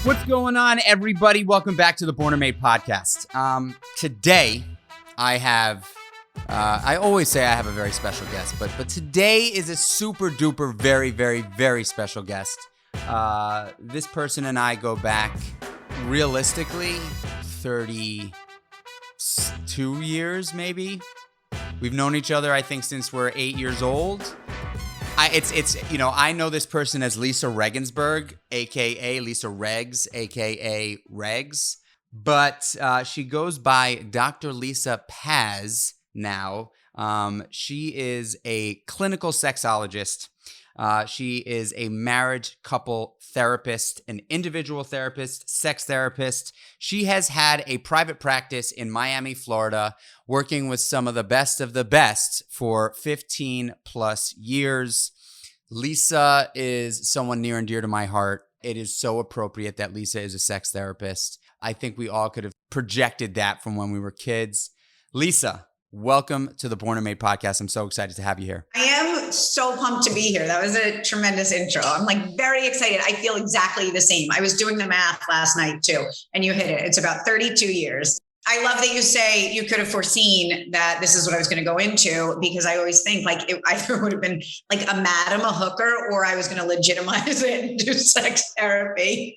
What's going on, everybody? Welcome back to the Born and Made podcast. Today, I have, I always say I have a very special guest, but today is a super duper, very, very, very special guest. This person and I go back, realistically, 32 years, maybe. We've known each other, I think, since we're 8 years old. I know this person as Lisa Regensburg, aka Lisa Regs, aka Regs, but she goes by Dr. Lisa Paz now. She is a clinical sexologist. She is a marriage couple therapist, an individual therapist, sex therapist. She has had a private practice in Miami, Florida, working with some of the best for 15 plus years. Lisa is someone near and dear to my heart. It is so appropriate that Lisa is a sex therapist. I think we all could have projected that from when we were kids. Lisa, welcome to the Born and Made podcast. I'm so excited to have you here. I am so pumped to be here. That was a tremendous intro. I'm very excited. I feel exactly the same. I was doing the math last night too, and you hit it. It's about 32 years. I love that you say you could have foreseen that this is what I was going to go into, because I always think it either would have been like a madam, a hooker, or I was going to legitimize it and do sex therapy.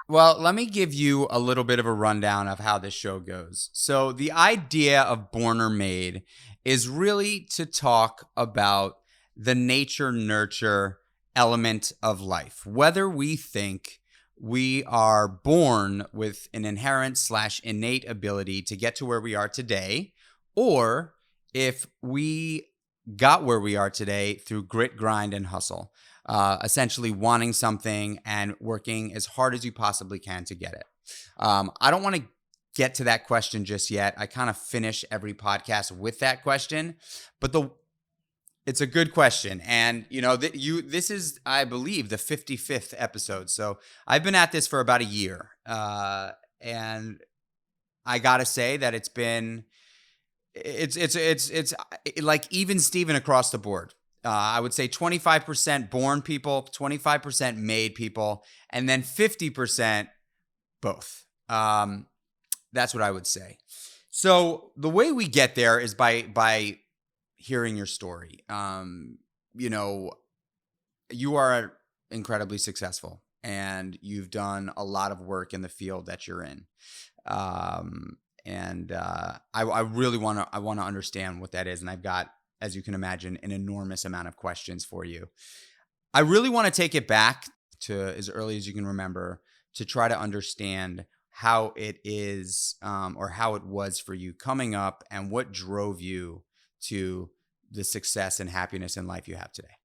Well, let me give you a little bit of a rundown of how this show goes. So the idea of Born or Made is really to talk about the nature-nurture element of life. Whether we think we are born with an inherent/innate ability to get to where we are today, or if we got where we are today through grit, grind, and hustle. Essentially wanting something and working as hard as you possibly can to get it. I don't want to get to that question just yet. I kind of finish every podcast with that question, but it's a good question. And this is, I believe, the 55th episode. So I've been at this for about a year. And I got to say that it's like even Steven across the board. I would say 25% born people, 25% made people, and then 50% both. That's what I would say. So the way we get there is by hearing your story. You are incredibly successful, and you've done a lot of work in the field that you're in. I really want to understand what that is, and I've got, as you can imagine, an enormous amount of questions for you. I really want to take it back to as early as you can remember to try to understand how it is or how it was for you coming up and what drove you to the success and happiness in life you have today.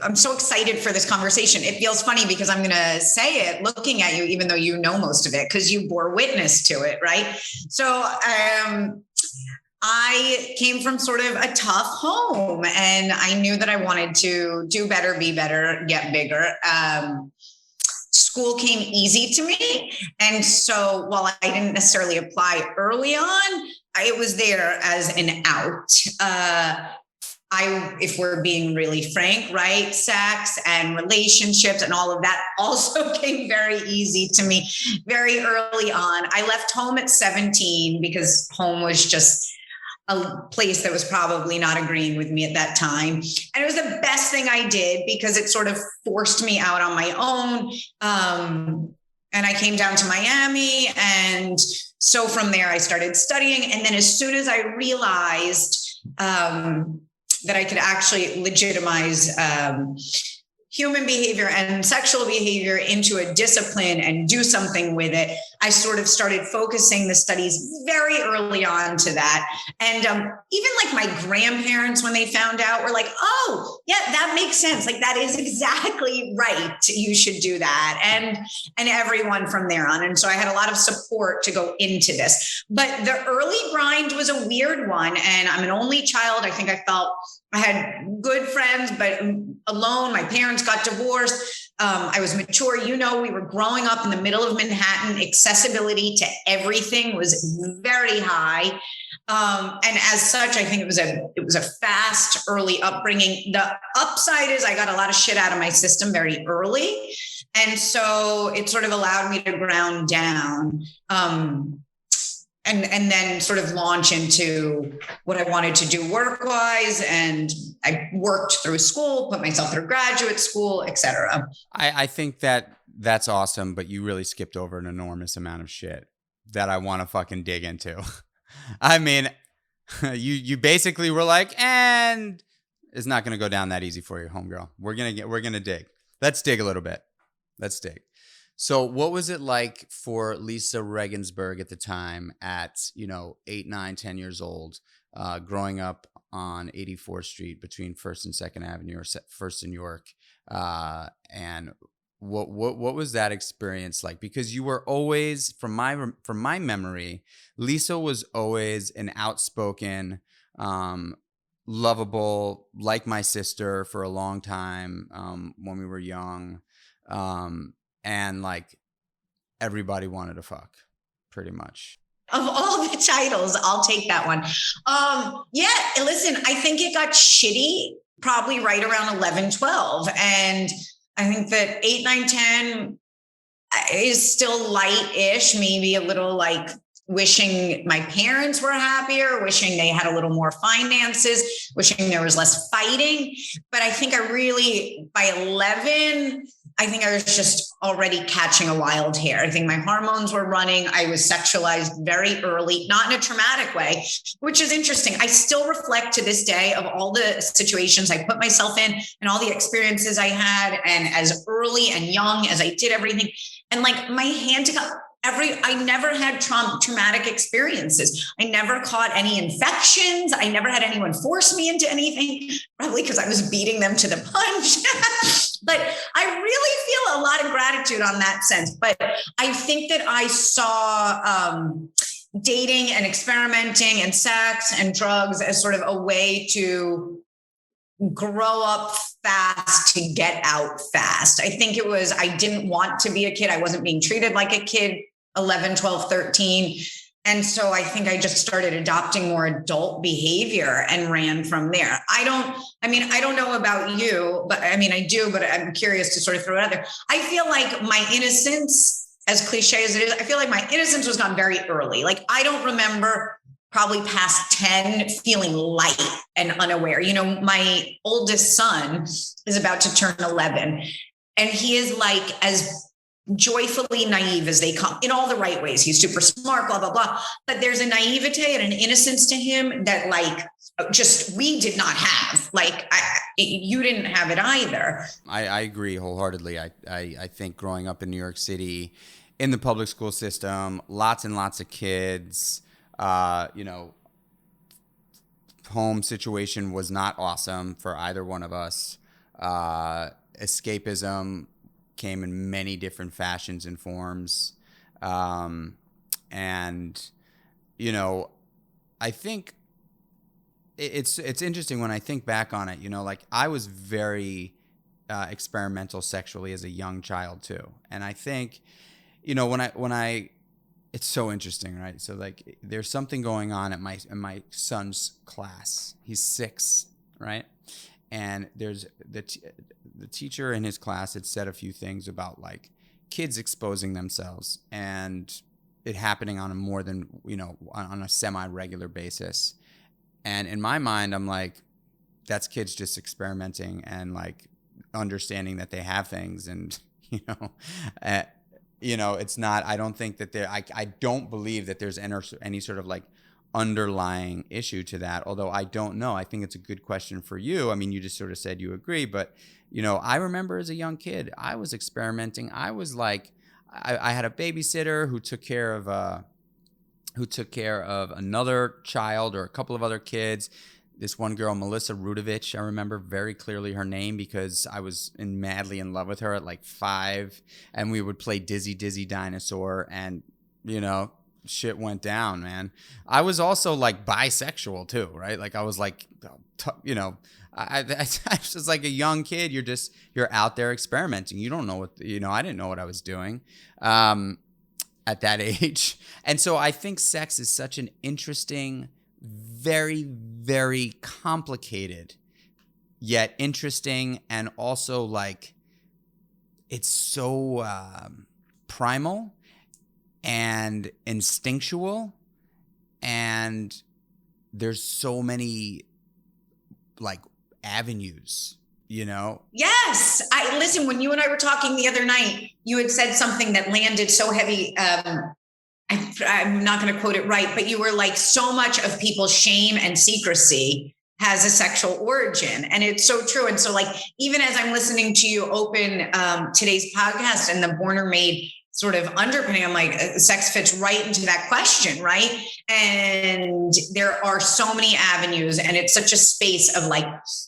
I'm so excited for this conversation. It feels funny because I'm going to say it looking at you, even though you know most of it, because you bore witness to it, right? So, I came from sort of a tough home, and I knew that I wanted to do better, be better, get bigger. School came easy to me. And so while I didn't necessarily apply early on, it was there as an out. If we're being really frank, right? Sex and relationships and all of that also came very easy to me very early on. I left home at 17 because home was just a place that was probably not agreeing with me at that time. And it was the best thing I did because it sort of forced me out on my own. And I came down to Miami. And so from there, I started studying. And then as soon as I realized that I could actually legitimize human behavior and sexual behavior into a discipline and do something with it, I sort of started focusing the studies very early on to that. And even my grandparents, when they found out, were like, oh, yeah, that makes sense. That is exactly right. You should do that. And everyone from there on. And so I had a lot of support to go into this. But the early grind was a weird one. And I'm an only child. I think I felt I had good friends, but alone. My parents got divorced. I was mature. We were growing up in the middle of Manhattan. Accessibility to everything was very high. And as such, I think it was a fast, early upbringing. The upside is I got a lot of shit out of my system very early. And so it sort of allowed me to ground down. And then sort of launch into what I wanted to do work-wise. And I worked through school, put myself through graduate school, et cetera. I think that's awesome, but you really skipped over an enormous amount of shit that I want to fucking dig into. I mean, you basically were like, and it's not going to go down that easy for you, homegirl. We're going to dig. Let's dig a little bit. Let's dig. So what was it like for Lisa Regensburg at the time at, 8, 9, 10 years old, growing up on 84th Street between 1st and 2nd Avenue, or 1st and York? And what was that experience like? Because you were always, from my memory, Lisa was always an outspoken, lovable, like my sister for a long time, when we were young. And like everybody wanted to fuck, pretty much. Of all the titles, I'll take that one. Yeah, listen, I think it got shitty probably right around 11, 12. And I think that 8, 9, 10 is still light-ish, maybe a little like wishing my parents were happier, wishing they had a little more finances, wishing there was less fighting. But I think by 11, I think I was just already catching a wild hair. I think my hormones were running. I was sexualized very early, not in a traumatic way, which is interesting. I still reflect to this day of all the situations I put myself in and all the experiences I had, and as early and young as I did everything. And like my hand to God, I never had traumatic experiences. I never caught any infections. I never had anyone force me into anything, probably because I was beating them to the punch. But I really feel a lot of gratitude on that sense. But I think that I saw dating and experimenting and sex and drugs as sort of a way to grow up fast, to get out fast. I think I didn't want to be a kid. I wasn't being treated like a kid, 11, 12, 13. And so I think I just started adopting more adult behavior and ran from there. I don't know about you, but I do, but I'm curious to sort of throw it out there. I feel like my innocence, as cliche as it is, I feel like my innocence was gone very early. Like I don't remember probably past 10 feeling light and unaware. My oldest son is about to turn 11, and he is like as joyfully naive as they come in all the right ways. He's super smart, blah, blah, blah. But there's a naivete and an innocence to him that like just we did not have. Like you didn't have it either. I agree wholeheartedly. I think growing up in New York City in the public school system, lots and lots of kids, home situation was not awesome for either one of us. Escapism came in many different fashions and forms. And, I think it's interesting when I think back on it, like I was very experimental sexually as a young child too. And I think, it's so interesting, right? So like there's something going on in my son's class. He's 6, right? And there's the teacher in his class had said a few things about like kids exposing themselves and it happening on a more than, on a semi-regular basis. And in my mind, I'm like, that's kids just experimenting and like understanding that they have things. And, it's not, I don't think that I don't believe that there's any sort of like underlying issue to that. Although I don't know. I think it's a good question for you. I mean, you just sort of said you agree, but I remember as a young kid, I was experimenting. I was like, I had a babysitter who took care of another child or a couple of other kids. This one girl, Melissa Rudovich, I remember very clearly her name because I was madly in love with her at like 5, and we would play Dizzy Dizzy Dinosaur, and shit went down, man. I was also like bisexual too, right? Like I was like, I was just like a young kid. You're out there experimenting. You don't know what, I didn't know what I was doing at that age. And so I think sex is such an interesting, very, very complicated, yet interesting, and also like it's so primal and instinctual, and there's so many like avenues, you know? Yes. Listen, when you and I were talking the other night, you had said something that landed so heavy. I'm not going to quote it right, but you were like, so much of people's shame and secrecy has a sexual origin. And it's so true. And so, like, even as I'm listening to you open today's podcast and the born or made sort of underpinning, I'm like, sex fits right into that question, right? And there are so many avenues, and it's such a space of like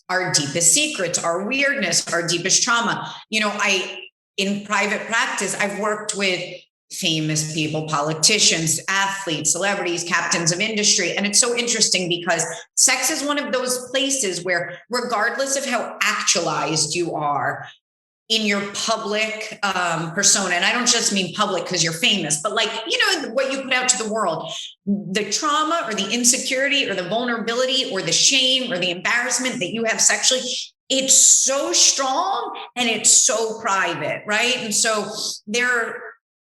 our deepest secrets, our weirdness, our deepest trauma. You know, in private practice, I've worked with famous people, politicians, athletes, celebrities, captains of industry. And it's so interesting because sex is one of those places where, regardless of how actualized you are in your public persona, and I don't just mean public because you're famous, but like, you know, what you put out to the world, the trauma or the insecurity or the vulnerability or the shame or the embarrassment that you have sexually, it's so strong and it's so private, right? And so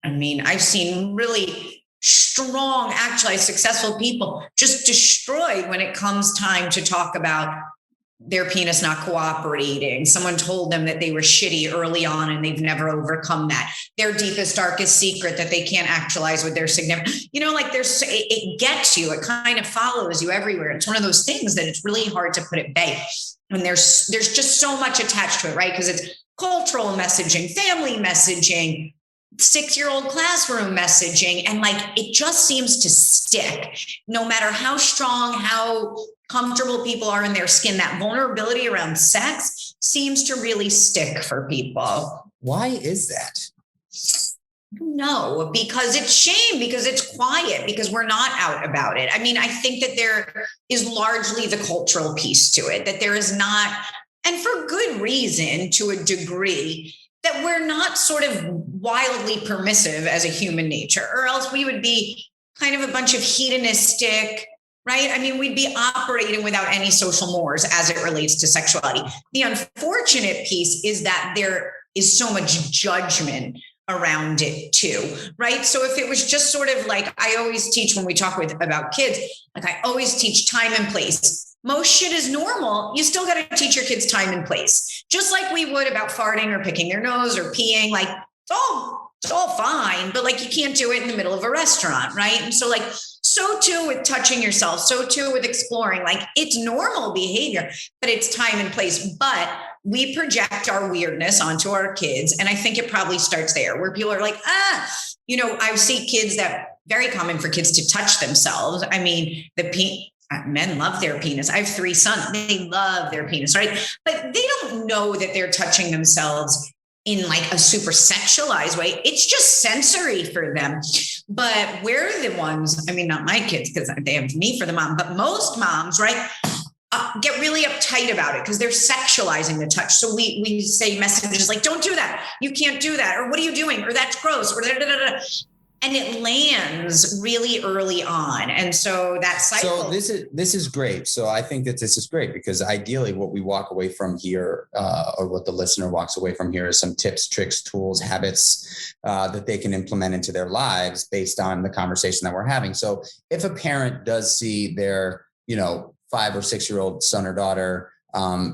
I've seen really strong, actualized, successful people just destroyed when it comes time to talk about their penis not cooperating. Someone told them that they were shitty early on and they've never overcome that. Their deepest, darkest secret that they can't actualize with their significant, you know, like it gets you, it kind of follows you everywhere. It's one of those things that it's really hard to put at bay. And there's just so much attached to it, right? Because it's cultural messaging, family messaging, 6-year-old classroom messaging. And like, it just seems to stick no matter how strong, how comfortable people are in their skin. That vulnerability around sex seems to really stick for people. Why is that? No, because it's shame, because it's quiet, because we're not out about it. I mean, I think that there is largely the cultural piece to it, that there is not, and for good reason to a degree, that we're not sort of wildly permissive as a human nature, or else we would be kind of a bunch of hedonistic, right? I mean, we'd be operating without any social mores as it relates to sexuality. The unfortunate piece is that there is so much judgment around it too, right? So if it was just sort of like, I always teach when we talk about kids, like I always teach time and place. Most shit is normal. You still got to teach your kids time and place, just like we would about farting or picking their nose or peeing. Like it's all fine, but like you can't do it in the middle of a restaurant, right? And so like, so too with touching yourself, so too with exploring, like it's normal behavior, but it's time and place. But we project our weirdness onto our kids. And I think it probably starts there where people are like, you know, I see kids that very common for kids to touch themselves. I mean, men love their penis. I have 3 sons. They love their penis, right? But they don't know that they're touching themselves in like a super sexualized way. It's just sensory for them. But we're the ones, I mean, not my kids, because they have me for the mom, but most moms, right, get really uptight about it because they're sexualizing the touch. So we say messages like, don't do that. You can't do that. Or what are you doing? Or that's gross. Or da-da-da-da. And it lands really early on. And so that cycle. So this is great. So I think that this is great because ideally what we walk away from here or what the listener walks away from here is some tips, tricks, tools, habits that they can implement into their lives based on the conversation that we're having. So if a parent does see their, 5 or 6-year-old son or daughter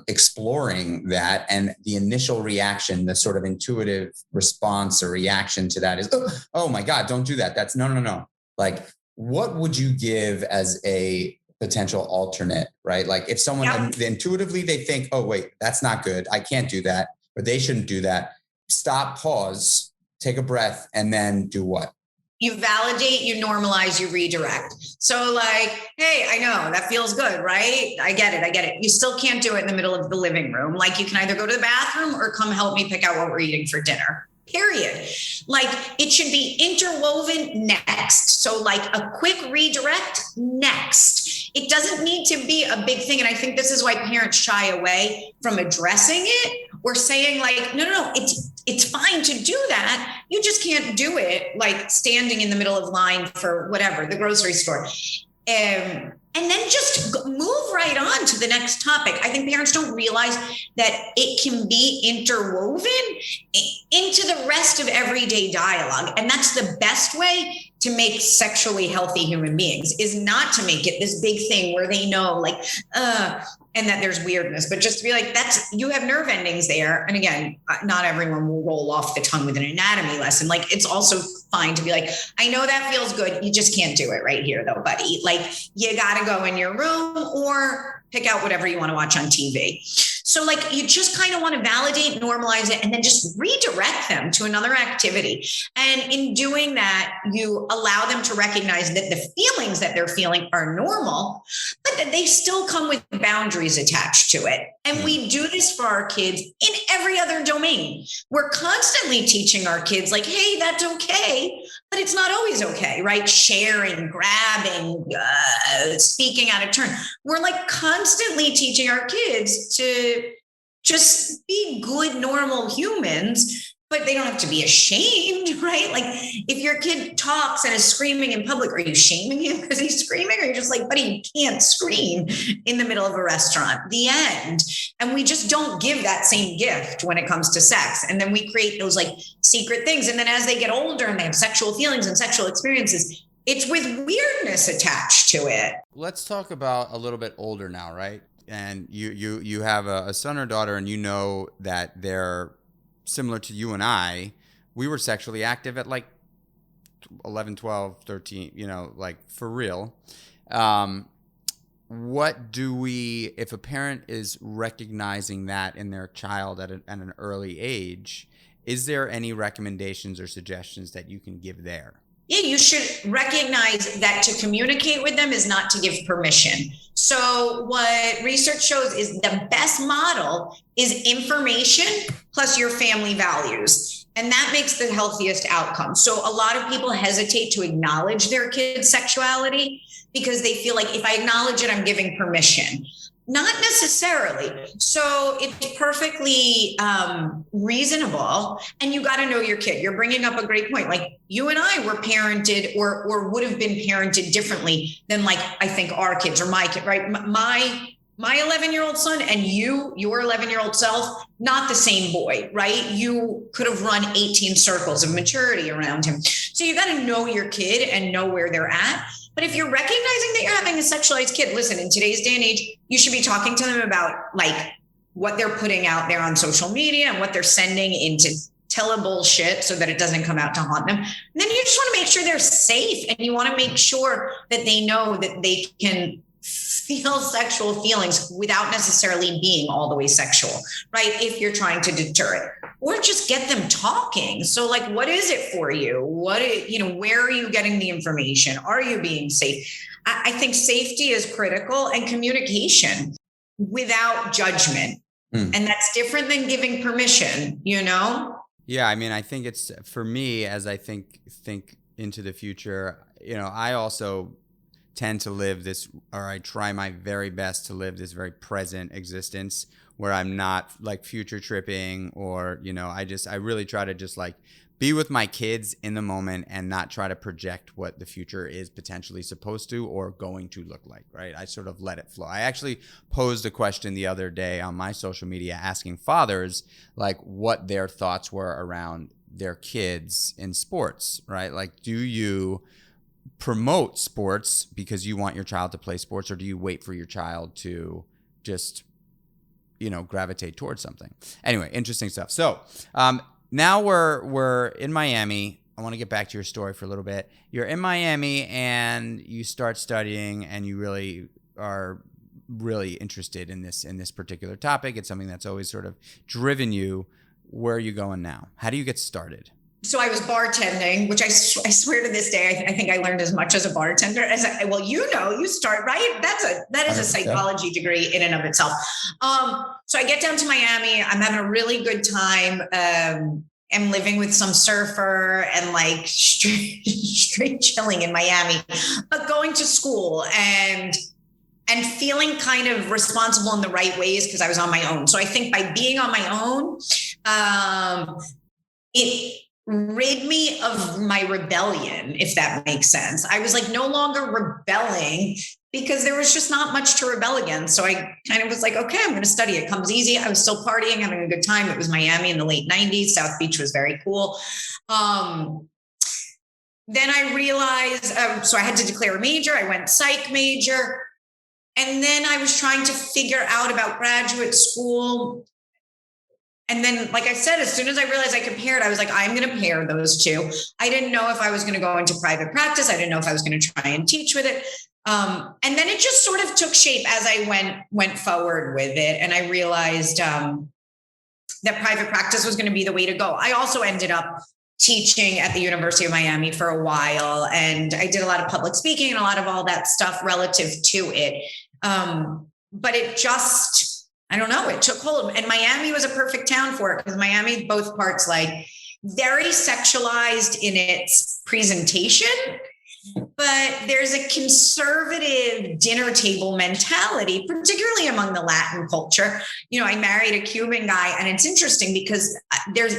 exploring that, and the initial reaction, the sort of intuitive response or reaction to that is, oh my God, don't do that. That's no. Like, what would you give as a potential alternate, right? Like if someone intuitively they think, oh wait, that's not good. I can't do that, or they shouldn't do that. Stop, pause, take a breath, and then do what? You validate, you normalize, you redirect. So like, hey, I know that feels good, right? I get it. You still can't do it in the middle of the living room. Like you can either go to the bathroom or come help me pick out what we're eating for dinner, period. Like it should be interwoven next. So like a quick redirect next. It doesn't need to be a big thing. And I think this is why parents shy away from addressing it or saying like, no, it's fine to do that. You just can't do it like standing in the middle of line for whatever, the grocery store. And then just move right on to the next topic. I think parents don't realize that it can be interwoven into the rest of everyday dialogue. And that's the best way to make sexually healthy human beings, is not to make it this big thing where they know like, and that there's weirdness, but just to be like, you have nerve endings there. And again, not everyone will roll off the tongue with an anatomy lesson. Like, it's also fine to be like, I know that feels good. You just can't do it right here though, buddy. Like, you got to go in your room or pick out whatever you want to watch on TV. So like, you just kind of want to validate, normalize it, and then just redirect them to another activity. And in doing that, you allow them to recognize that the feelings that they're feeling are normal, but that they still come with boundaries attached to it. And we do this for our kids in every other domain. We're constantly teaching our kids like, hey, that's okay, but it's not always okay, right? Sharing, grabbing, speaking out of turn. We're like constantly teaching our kids to just be good, normal humans, but they don't have to be ashamed, right? Like, if your kid talks and is screaming in public, are you shaming him because he's screaming? Or are you just like, buddy, you can't scream in the middle of a restaurant? The end. And we just don't give that same gift when it comes to sex. And then we create those like secret things. And then as they get older and they have sexual feelings and sexual experiences, it's with weirdness attached to it. Let's talk about a little bit older now, right? And you have a son or daughter, and you know that they're similar to you and I. We were sexually active at like 11, 12, 13, like for real. What do we, if a parent is recognizing that in their child at an early age, is there any recommendations or suggestions that you can give there? Yeah, you should recognize that to communicate with them is not to give permission. So what research shows is the best model is information plus your family values. And that makes the healthiest outcome. So a lot of people hesitate to acknowledge their kids' sexuality because they feel like if I acknowledge it, I'm giving permission. Not necessarily. So it's perfectly reasonable. And you got to know your kid. You're bringing up a great point. Like, you and I were parented or would have been parented differently than like, I think our kids or my kid, right? My 11-year-old son and your 11-year-old self, not the same boy, right? You could have run 18 circles of maturity around him. So you got to know your kid and know where they're at. But if you're recognizing that you're having a sexualized kid, listen, in today's day and age, you should be talking to them about like what they're putting out there on social media and what they're sending into bullshit so that it doesn't come out to haunt them. And then you just want to make sure they're safe, and you want to make sure that they know that they can feel sexual feelings without necessarily being all the way sexual, right? If you're trying to deter it, or just get them talking. So like, what is it for you? Where are you getting the information? Are you being safe? I think safety is critical, and communication without judgment. And that's different than giving permission, Yeah. I mean, I think it's, for me, as I think into the future, I also tend to live this, or I try my very best to live this very present existence where I'm not like future tripping or, I really try to just like be with my kids in the moment and not try to project what the future is potentially supposed to or going to look like, right? I sort of let it flow. I actually posed a question the other day on my social media asking fathers like what their thoughts were around their kids in sports, right? Like, do you promote sports because you want your child to play sports, or do you wait for your child to just, gravitate towards something? Anyway, interesting stuff. So now we're in Miami. I want to get back to your story for a little bit. You're in Miami and you start studying, and you really are really interested in this particular topic. It's something that's always sort of driven you. Where are you going now? How do you get started? So I was bartending, which I swear to this day, I think I learned as much as a bartender as you start, right? That is a psychology degree in and of itself. So I get down to Miami. I'm having a really good time. I'm living with some surfer and like straight chilling in Miami, but going to school and feeling kind of responsible in the right ways because I was on my own. So I think by being on my own, it rid me of my rebellion, if that makes sense. I was like no longer rebelling because there was just not much to rebel against. So I kind of was like, okay, I'm going to study. It comes easy. I was still partying, having a good time. It was Miami in the late 90s. South Beach was very cool. Then I realized, so I had to declare a major. I went psych major. And then I was trying to figure out about graduate school. And then, like I said, as soon as I realized I could pair it, I was like, I'm going to pair those two. I didn't know if I was going to go into private practice. I didn't know if I was going to try and teach with it. And then it just sort of took shape as I went forward with it. And I realized that private practice was going to be the way to go. I also ended up teaching at the University of Miami for a while, and I did a lot of public speaking and a lot of all that stuff relative to it. But it just, I don't know, it took hold. And Miami was a perfect town for it, because Miami, both parts, like very sexualized in its presentation, but there's a conservative dinner table mentality, particularly among the Latin culture. You know, I married a Cuban guy, and it's interesting because there's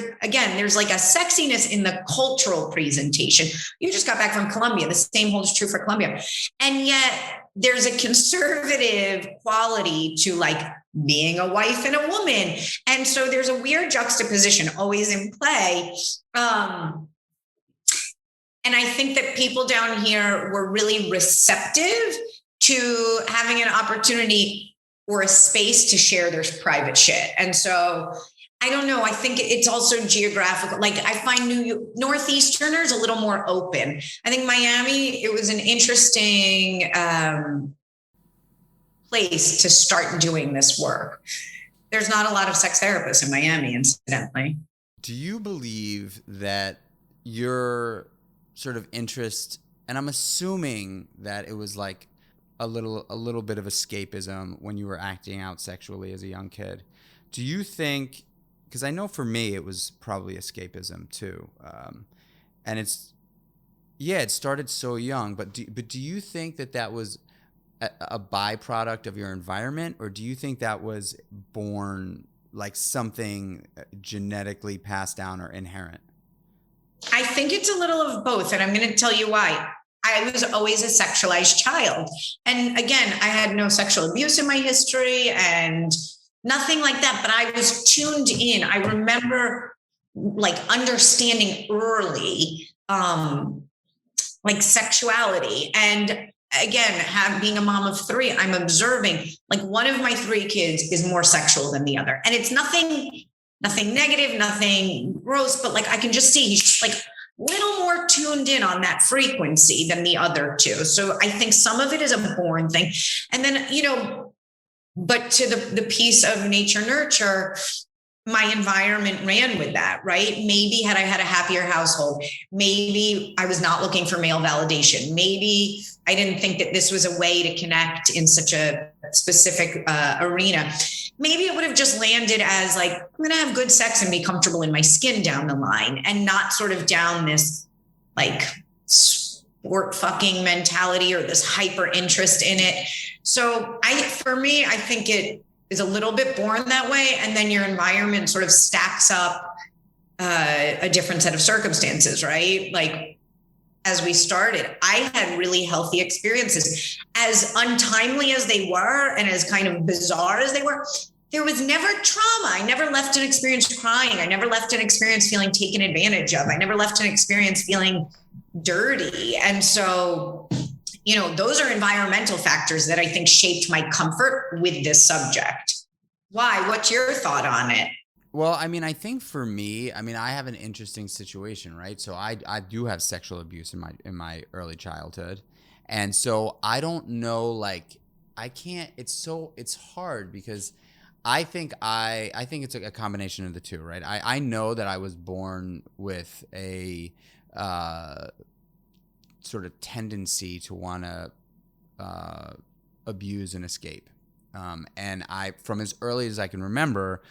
like a sexiness in the cultural presentation. You just got back from Colombia. The same holds true for Colombia. And yet there's a conservative quality to like being a wife and a woman. And so there's a weird juxtaposition always in play. And I think that people down here were really receptive to having an opportunity or a space to share their private shit. And so I don't know. I think it's also geographical. Like I find Northeasterners a little more open. I think Miami, it was an interesting place to start doing this work. There's not a lot of sex therapists in Miami, incidentally. Do you believe that your sort of interest, and I'm assuming that it was like a little bit of escapism when you were acting out sexually as a young kid. Do you think, because I know for me it was probably escapism too, and it started so young, but do you think that was a byproduct of your environment, or do you think that was born like something genetically passed down or inherent? I think it's a little of both, and I'm going to tell you why. I was always a sexualized child. And again, I had no sexual abuse in my history and nothing like that, but I was tuned in. I remember like understanding early, like sexuality. And again, being a mom of three, I'm observing like one of my three kids is more sexual than the other. And it's nothing negative, nothing gross, but like I can just see he's like a little more tuned in on that frequency than the other two. So I think some of it is a born thing. And then, but to the piece of nature nurture, my environment ran with that, right? Maybe had I had a happier household, maybe I was not looking for male validation. Maybe I didn't think that this was a way to connect in such a specific arena. Maybe it would have just landed as like, I'm going to have good sex and be comfortable in my skin down the line, and not sort of down this like sport fucking mentality or this hyper interest in it. So for me, I think it is a little bit born that way. And then your environment sort of stacks up a different set of circumstances, right? Like as we started, I had really healthy experiences, as untimely as they were and as kind of bizarre as they were. There was never trauma. I never left an experience crying. I never left an experience feeling taken advantage of. I never left an experience feeling dirty. And so, those are environmental factors that I think shaped my comfort with this subject. Why? What's your thought on it? Well, I mean, I think for me, I have an interesting situation, right? So I do have sexual abuse in my early childhood. And so I don't know, like, I can't, it's hard because I think it's a combination of the two, right? I know that I was born with a sort of tendency to want to abuse and escape. And from as early as I can remember,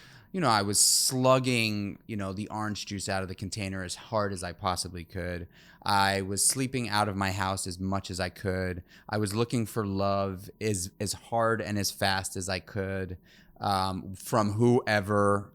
I was slugging, the orange juice out of the container as hard as I possibly could. I was sleeping out of my house as much as I could. I was looking for love as hard and as fast as I could, from whoever,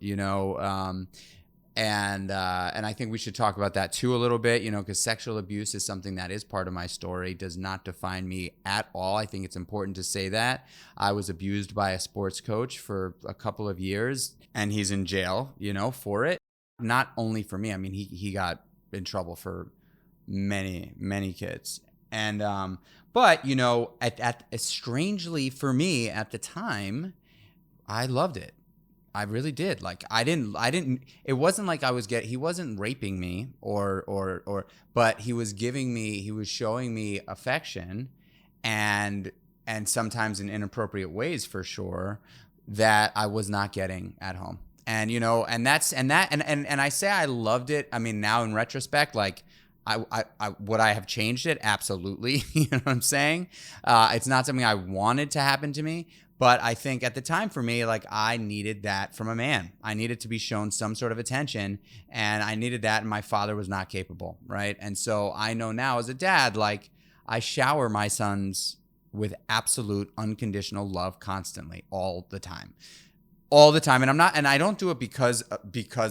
And I think we should talk about that too a little bit, because sexual abuse is something that is part of my story, does not define me at all. I think it's important to say that. I was abused by a sports coach for a couple of years, and he's in jail, for it. Not only for me. I mean, he got in trouble for many, many kids. And but strangely for me at the time, I loved it. I really did. Like I didn't, it wasn't like he wasn't raping me but he was showing me affection and sometimes in inappropriate ways for sure that I was not getting at home. And, and I say I loved it. I mean, now in retrospect, like would I have changed it? Absolutely. You know what I'm saying? It's not something I wanted to happen to me. But I think at the time for me, like I needed that from a man. I needed to be shown some sort of attention, and I needed that, and my father was not capable, right? And so I know now as a dad, like I shower my sons with absolute unconditional love constantly, all the time. And I don't do it because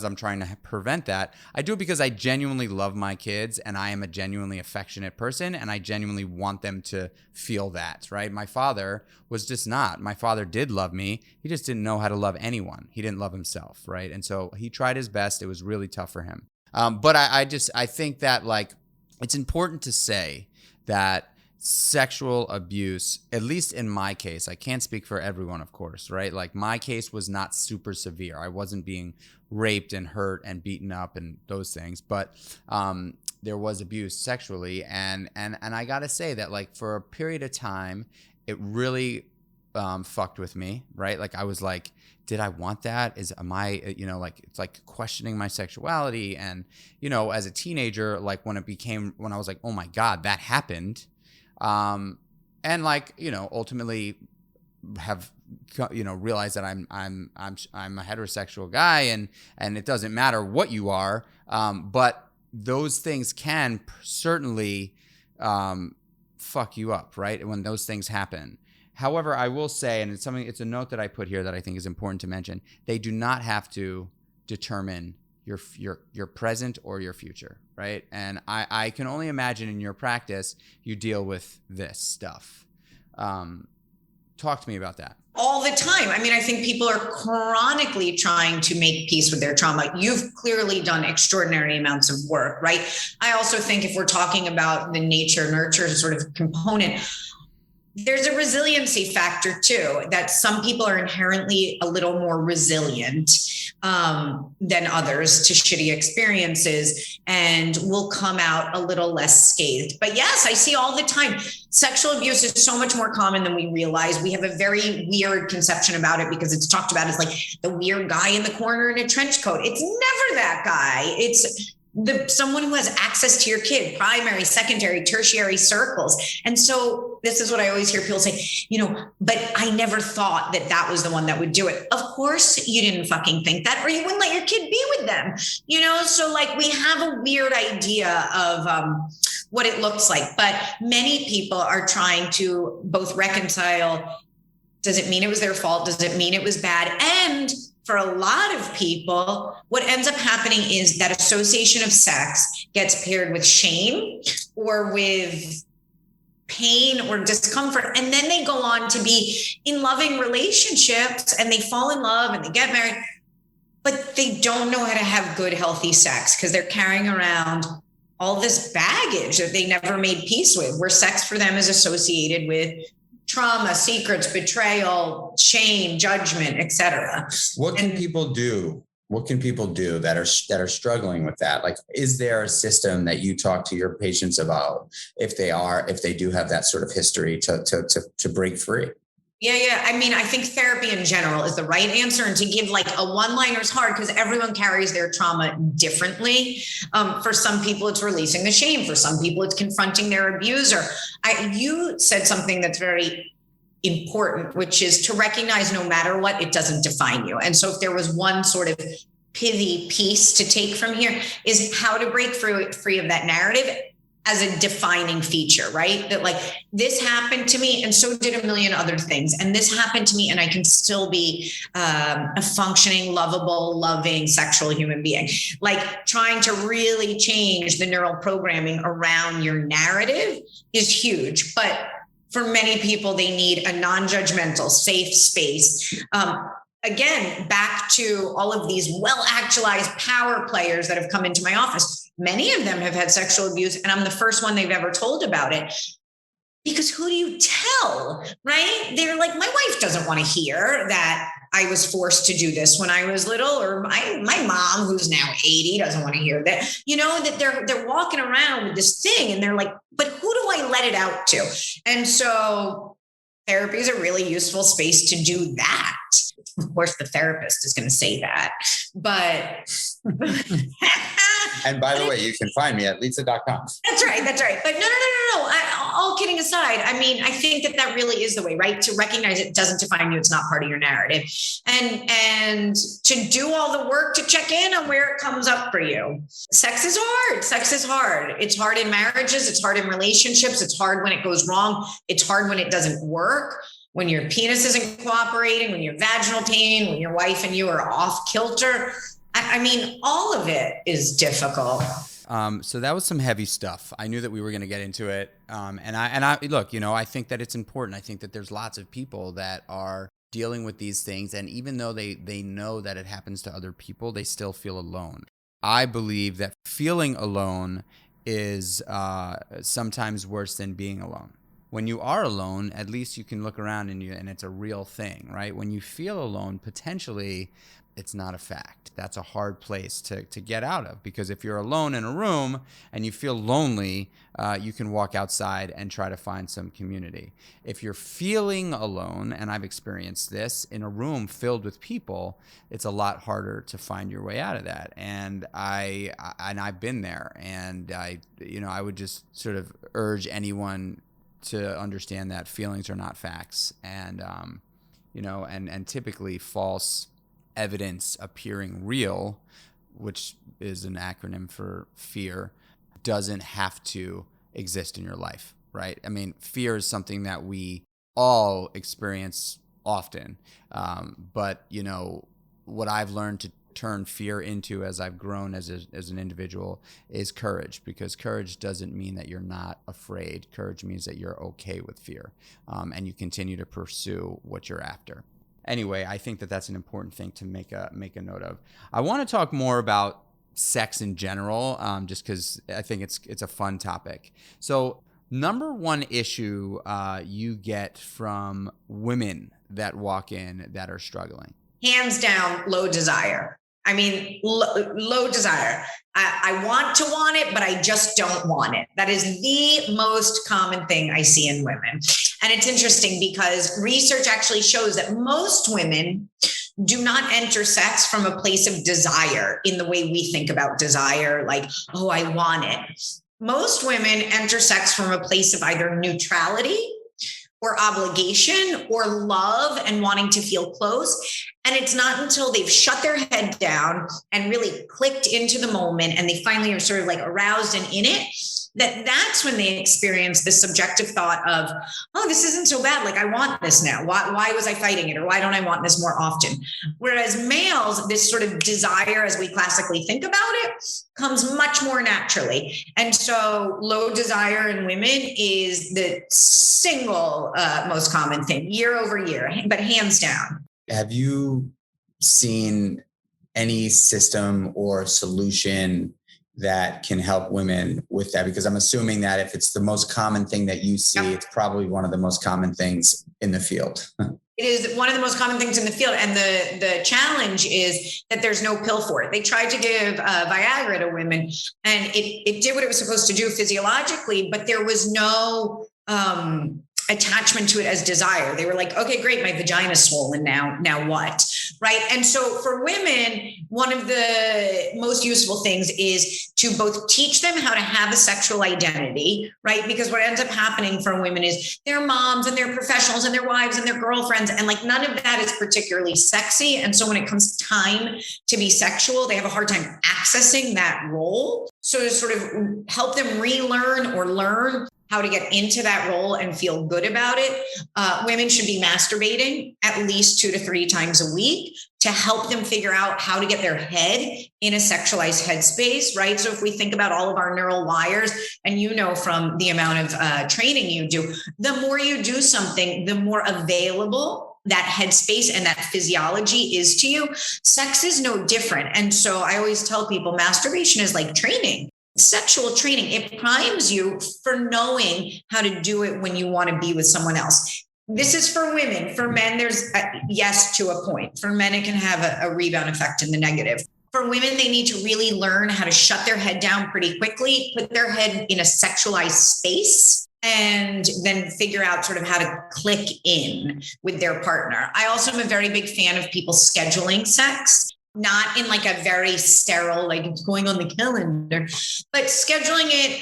I'm trying to prevent that. I do it because I genuinely love my kids, and I am a genuinely affectionate person, and I genuinely want them to feel that, right? My father was just not. My father did love me. He just didn't know how to love anyone. He didn't love himself, right? And so he tried his best. It was really tough for him. But I think that like it's important to say that sexual abuse, at least in my case, I can't speak for everyone, of course, right? Like my case was not super severe. I wasn't being raped and hurt and beaten up and those things, but there was abuse sexually, and I gotta say that like for a period of time, it really fucked with me, right? Like I was like, did I want that? Am I, like it's like questioning my sexuality, and as a teenager, like when I was like, oh my God, that happened. And like, ultimately have, realized that I'm a heterosexual guy, and it doesn't matter what you are. But those things can certainly, fuck you up, right? When those things happen. However, I will say, and it's a note that I put here that I think is important to mention, they do not have to determine your present or your future, right? And I can only imagine in your practice you deal with this stuff. Talk to me about that. All the time. I mean, I think people are chronically trying to make peace with their trauma. You've clearly done extraordinary amounts of work, right? I also think if we're talking about the nature nurture sort of component, there's a resiliency factor too, that some people are inherently a little more resilient than others to shitty experiences and will come out a little less scathed. But yes, I see all the time. Sexual abuse is so much more common than we realize. We have a very weird conception about it because it's talked about as like the weird guy in the corner in a trench coat. It's never that guy. It's someone who has access to your kid, primary, secondary, tertiary circles. And so this is what I always hear people say, but I never thought that was the one that would do it. Of course you didn't fucking think that, or you wouldn't let your kid be with them, So like we have a weird idea of what it looks like, but many people are trying to both reconcile. Does it mean it was their fault? Does it mean it was bad? And for a lot of people, what ends up happening is that association of sex gets paired with shame or with pain or discomfort. And then they go on to be in loving relationships and they fall in love and they get married, but they don't know how to have good, healthy sex because they're carrying around all this baggage that they never made peace with, where sex for them is associated with trauma, secrets, betrayal, shame, judgment, etc. What can people do? What can people do that are struggling with that? Like, is there a system that you talk to your patients about if they do have that sort of history to break free? Yeah. I mean, I think therapy in general is the right answer. And to give like a one-liner is hard because everyone carries their trauma differently. For some people, it's releasing the shame. For some people, it's confronting their abuser. You said something that's very important, which is to recognize no matter what, it doesn't define you. And so if there was one sort of pithy piece to take from here is how to break free of that narrative. as a defining feature, right? That like, this happened to me and so did a million other things. And this happened to me and I can still be a functioning, lovable, loving, sexual human being. Like trying to really change the neural programming around your narrative is huge. But for many people, they need a non-judgmental, safe space. Again, back to all of these well-actualized power players that have come into my office. Many of them have had sexual abuse, and I'm the first one they've ever told about it. Because who do you tell, right? They're like, my wife doesn't want to hear that I was forced to do this when I was little, or my mom, who's now 80, doesn't want to hear that. You know, that they're walking around with this thing, and they're like, but who do I let it out to? And so therapy is a really useful space to do that. Of course, the therapist is going to say that, but. And by the way, you can find me at lisa.com. That's right. But no. All kidding aside, I mean, I think that really is the way, right? To recognize it doesn't define you. It's not part of your narrative. And to do all the work to check in on where it comes up for you. Sex is hard. It's hard in marriages. It's hard in relationships. It's hard when it goes wrong. It's hard when it doesn't work. When your penis isn't cooperating, when you're vaginal pain, when your wife and you are off kilter. I mean, all of it is difficult. So that was some heavy stuff. I knew that we were going to get into it. And I look, you know, I think that it's important. I think that there's lots of people that are dealing with these things. And even though they know that it happens to other people, they still feel alone. I believe that feeling alone is sometimes worse than being alone. When you are alone, at least you can look around and it's a real thing, right? When you feel alone, potentially it's not a fact. That's a hard place to get out of, because if you're alone in a room and you feel lonely, you can walk outside and try to find some community. If you're feeling alone, and I've experienced this in a room filled with people, it's a lot harder to find your way out of that. And I've been there, and I would just sort of urge anyone to understand that feelings are not facts, and and typically false evidence appearing real, which is an acronym for fear, doesn't have to exist in your life, right? I mean, fear is something that we all experience often, but what I've learned to turn fear into as I've grown as an individual is courage, because courage doesn't mean that you're not afraid. Courage means that you're okay with fear, and you continue to pursue what you're after. Anyway, I think that that's an important thing to make a note of. I want to talk more about sex in general, just because I think it's a fun topic. So, number one issue you get from women that walk in that are struggling? Hands down, low desire. I mean, low desire. I want it, but I just don't want it. That is the most common thing I see in women. And it's interesting because research actually shows that most women do not enter sex from a place of desire in the way we think about desire, like, oh, I want it. Most women enter sex from a place of either neutrality or obligation or love and wanting to feel close. And it's not until they've shut their head down and really clicked into the moment and they finally are sort of like aroused and in it, that's when they experience this subjective thought of, oh, this isn't so bad. Like, I want this now. Why was I fighting it? Or why don't I want this more often? Whereas males, this sort of desire, as we classically think about it, comes much more naturally. And so low desire in women is the single most common thing year over year, but hands down. Have you seen any system or solution that can help women with that? Because I'm assuming that if it's the most common thing that you see, it's probably one of the most common things in the field. It is one of the most common things in the field. And the challenge is that there's no pill for it. They tried to give Viagra to women and it did what it was supposed to do physiologically, but there was no attachment to it as desire. They were like, okay, great. My vagina's swollen now. Now what? Right. And so for women, one of the most useful things is to both teach them how to have a sexual identity, right? Because what ends up happening for women is their moms and their professionals and their wives and their girlfriends. And like, none of that is particularly sexy. And so when it comes time to be sexual, they have a hard time accessing that role. So to sort of help them relearn or learn how to get into that role and feel good about it, women should be masturbating at least 2 to 3 times a week to help them figure out how to get their head in a sexualized headspace, right? So if we think about all of our neural wires, and you know from the amount of training you do, the more you do something, the more available that headspace and that physiology is to you. Sex is no different. And so I always tell people masturbation is like training. Sexual training, it primes you for knowing how to do it when you want to be with someone else. This is for women. For men, there's yes to a point. For men, it can have a rebound effect in the negative. For women, they need to really learn how to shut their head down pretty quickly, put their head in a sexualized space, and then figure out sort of how to click in with their partner. I also am a very big fan of people scheduling sex. Not in like a very sterile, like it's going on the calendar, but scheduling it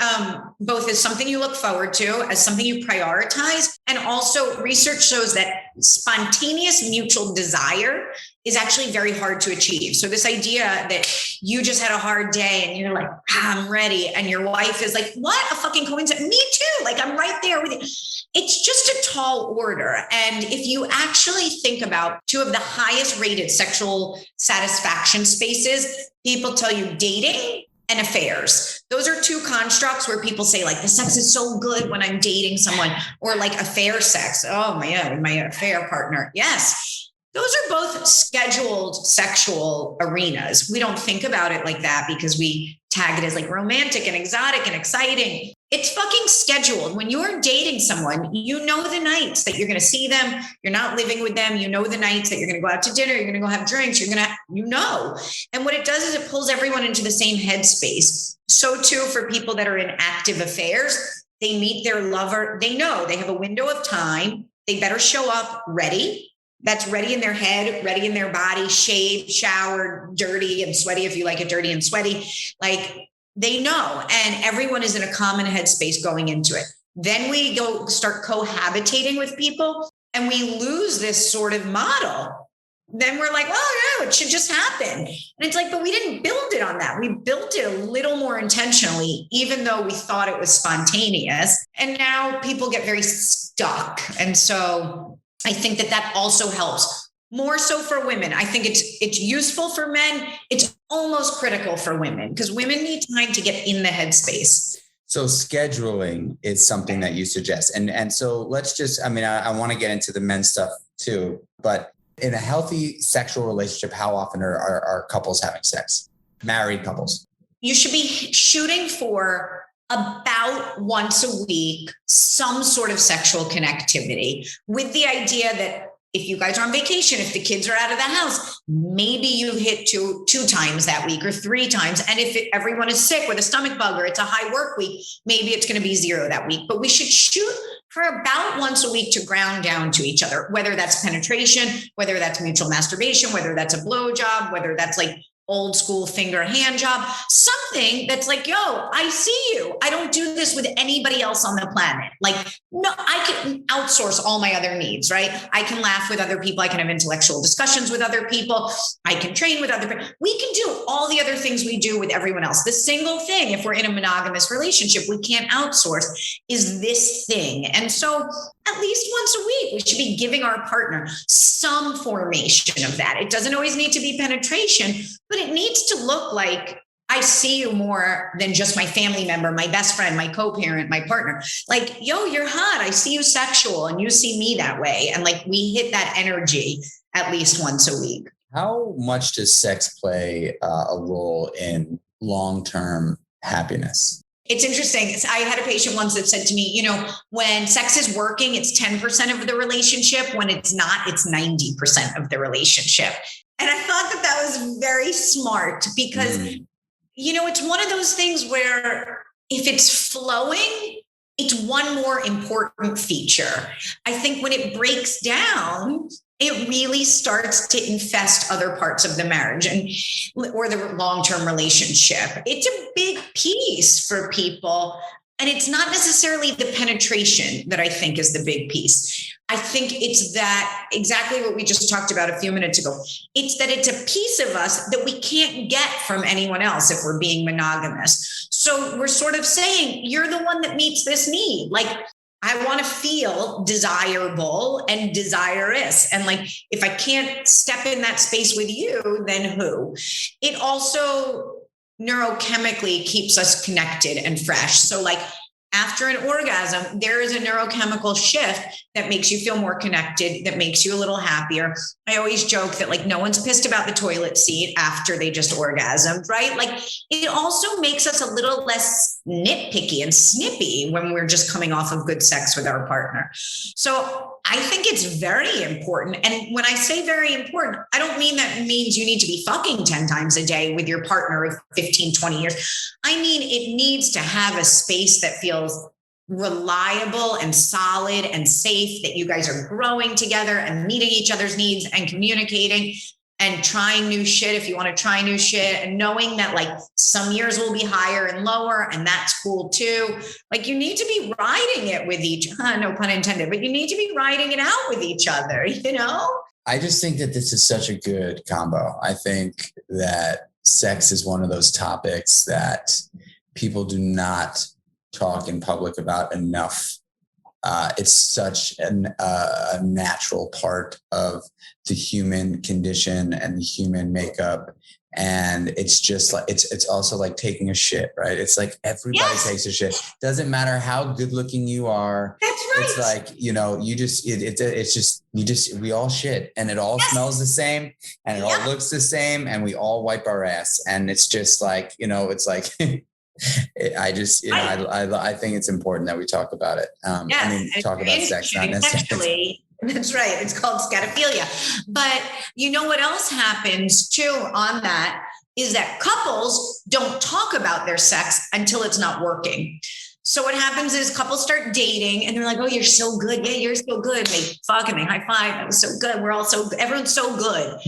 both as something you look forward to, as something you prioritize. And also research shows that spontaneous mutual desire is actually very hard to achieve. So this idea that you just had a hard day and you're like, I'm ready. And your wife is like, what a fucking coincidence. Me too. Like I'm right there with you. It's just a tall order. And if you actually think about 2 of the highest rated sexual satisfaction spaces, people tell you dating and affairs. Those are 2 constructs where people say like the sex is so good when I'm dating someone, or like affair sex. Oh my affair partner. Yes. Those are both scheduled sexual arenas. We don't think about it like that because we tag it as like romantic and exotic and exciting. It's fucking scheduled. When you're dating someone, you know the nights that you're going to see them. You're not living with them. You know the nights that you're going to go out to dinner. You're going to go have drinks. And what it does is it pulls everyone into the same headspace. So too for people that are in active affairs, they meet their lover. They know they have a window of time. They better show up ready. That's ready in their head, ready in their body, shaved, showered, dirty and sweaty. If you like it dirty and sweaty, like they know, and everyone is in a common headspace going into it. Then we go start cohabitating with people and we lose this sort of model. Then we're like, oh no, it should just happen. And it's like, but we didn't build it on that. We built it a little more intentionally, even though we thought it was spontaneous. And now people get very stuck. And so I think that also helps. More so for women. I think it's useful for men. It's almost critical for women because women need time to get in the headspace. So scheduling is something that you suggest. And so let's just, I want to get into the men's stuff too, but in a healthy sexual relationship, how often are couples having sex? Married couples. You should be shooting for about once a week, some sort of sexual connectivity, with the idea that if you guys are on vacation, if the kids are out of the house, maybe you hit two times that week or 3 times. And if everyone is sick with a stomach bug or it's a high work week, maybe it's going to be 0 that week. But we should shoot for about once a week to ground down to each other, whether that's penetration, whether that's mutual masturbation, whether that's a blowjob, whether that's like old school finger hand job, something that's like, yo, I see you. I don't do this with anybody else on the planet. Like, no, I can outsource all my other needs, right? I can laugh with other people. I can have intellectual discussions with other people. I can train with other people. We can do all the other things we do with everyone else. The single thing, if we're in a monogamous relationship, we can't outsource is this thing. And so at least once a week, we should be giving our partner some formation of that. It doesn't always need to be penetration, but it needs to look like I see you more than just my family member, my best friend, my co-parent, my partner. Like, yo, you're hot. I see you sexual and you see me that way. And like we hit that energy at least once a week. How much does sex play a role in long-term happiness? It's interesting. I had a patient once that said to me, when sex is working, it's 10% of the relationship. When it's not, it's 90% of the relationship. And I thought that was very smart because, it's one of those things where if it's flowing, it's one more important feature. I think when it breaks down, it really starts to infest other parts of the marriage or the long-term relationship. It's a big piece for people And it's not necessarily the penetration that I think is the big piece. I think it's that exactly what we just talked about a few minutes ago. It's that it's a piece of us that we can't get from anyone else if we're being monogamous. So we're sort of saying, you're the one that meets this need. Like, I want to feel desirable and desirous. And like, if I can't step in that space with you, then who? It also neurochemically keeps us connected and fresh. So like after an orgasm, there is a neurochemical shift that makes you feel more connected, that makes you a little happier. I always joke that like no one's pissed about the toilet seat after they just orgasmed, right? Like it also makes us a little less nitpicky and snippy when we're just coming off of good sex with our partner. So I think it's very important. And when I say very important, I don't mean that means you need to be fucking 10 times a day with your partner of 15, 20 years. I mean, it needs to have a space that feels reliable and solid and safe, that you guys are growing together and meeting each other's needs and communicating and trying new shit if you want to try new shit, and knowing that like some years will be higher and lower, and that's cool too. Like you need to be riding it with no pun intended, but you need to be riding it out with each other, you know? I just think that this is such a good combo. I think that sex is one of those topics that people do not talk in public about enough. It's such a natural part of the human condition and the human makeup. And it's just like, it's also like taking a shit, right? It's like everybody takes a shit. Doesn't matter how good looking you are. That's right. It's like, you know, we all shit, and it all smells the same, and it all looks the same, and we all wipe our ass. And it's just like, you know, it's like, I think it's important that we talk about it. Talk about sex, not necessarily. That's right. It's called scatophilia. But you know what else happens too on that is that couples don't talk about their sex until it's not working. So what happens is couples start dating and they're like, oh, you're so good. Yeah, you're so good. They fuck and they high five. That was so good. Everyone's so good.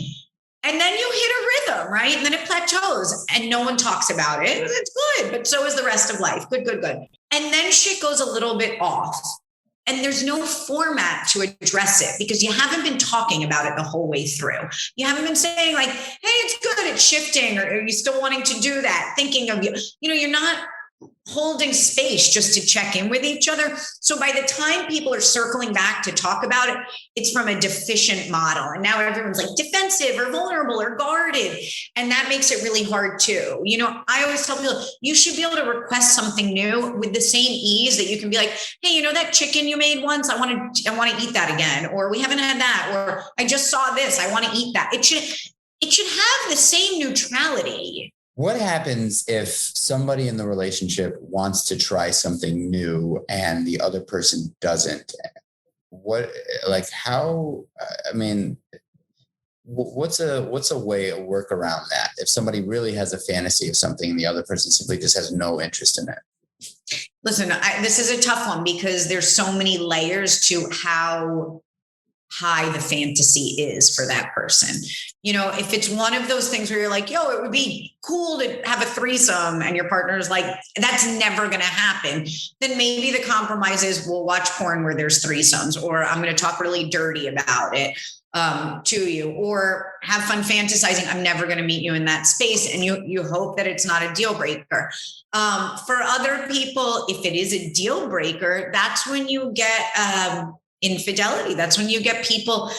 And then you hit a rhythm, right? And then it plateaus and no one talks about it. It's good, but so is the rest of life. Good. And then shit goes a little bit off. And there's no format to address it because you haven't been talking about it the whole way through. You haven't been saying like, hey, it's good, it's shifting, or are you still wanting to do that? Thinking of you're not holding space just to check in with each other. So by the time people are circling back to talk about it, it's from a deficient model. And now everyone's like defensive or vulnerable or guarded. And that makes it really hard too. You know, I always tell people, you should be able to request something new with the same ease that you can be like, hey, you know, that chicken you made once, I want to eat that again. Or we haven't had that. Or I just saw this, I want to eat that. It should have the same neutrality. What happens if somebody in the relationship wants to try something new and the other person doesn't? What's a work around that? If somebody really has a fantasy of something and the other person simply just has no interest in it? Listen, this is a tough one because there's so many layers to how high the fantasy is for that person. You know, if it's one of those things where you're like, yo, it would be cool to have a threesome, and your partner's like, that's never going to happen, then maybe the compromise is we'll watch porn where there's threesomes, or I'm going to talk really dirty about it to you, or have fun fantasizing. I'm never going to meet you in that space. And you hope that it's not a deal breaker. For other people, if it is a deal breaker, that's when you get infidelity. That's when you get people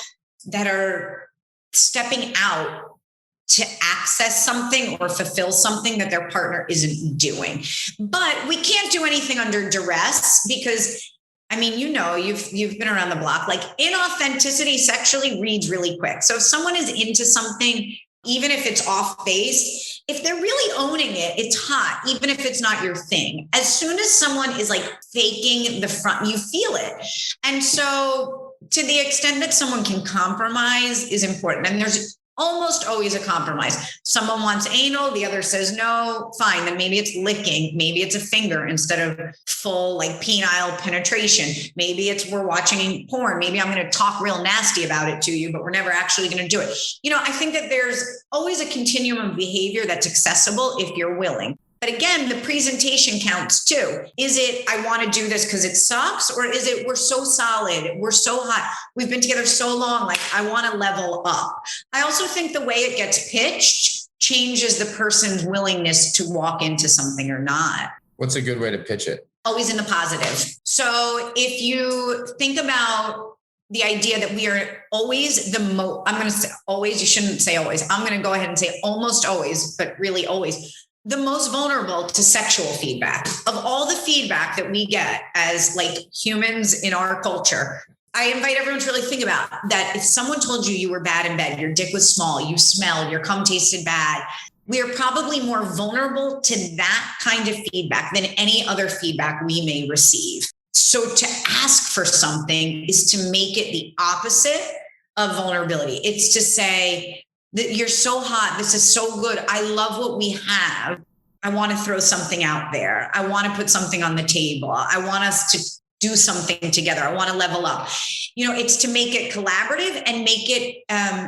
that are stepping out to access something or fulfill something that their partner isn't doing. But we can't do anything under duress because, I mean, you know, you've been around the block. Like inauthenticity sexually reads really quick. So if someone is into something, even if it's off base, if they're really owning it, it's hot, even if it's not your thing. As soon as someone is like faking the front, you feel it. And so to the extent that someone can compromise is important. And there's almost always a compromise. Someone wants anal, the other says no, fine. Then maybe it's licking, maybe it's a finger instead of full like penile penetration. Maybe it's we're watching porn. Maybe I'm going to talk real nasty about it to you, but we're never actually going to do it. You know, I think that there's always a continuum of behavior that's accessible if you're willing. But again, the presentation counts too. Is it, I want to do this because it sucks? Or is it, we're so solid, we're so hot, we've been together so long, like I want to level up? I also think the way it gets pitched changes the person's willingness to walk into something or not. What's a good way to pitch it? Always in the positive. So if you think about the idea that we are always I'm going to say always, you shouldn't say always. I'm going to go ahead and say almost always, but really always the most vulnerable to sexual feedback. Of all the feedback that we get as like humans in our culture, I invite everyone to really think about that. If someone told you you were bad in bed, your dick was small, you smelled, your cum tasted bad, we are probably more vulnerable to that kind of feedback than any other feedback we may receive. So to ask for something is to make it the opposite of vulnerability. It's to say that you're so hot, this is so good, I love what we have, I want to throw something out there, I want to put something on the table, I want us to do something together, I want to level up. It's to make it collaborative and make it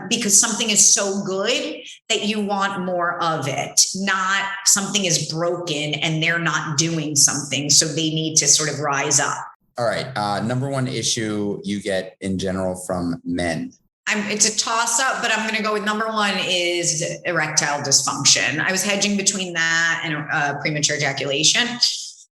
because something is so good that you want more of it, not something is broken and they're not doing something, so they need to sort of rise up. All right. Number one issue you get in general from men. It's a toss up, but I'm going to go with number one is erectile dysfunction. I was hedging between that and premature ejaculation.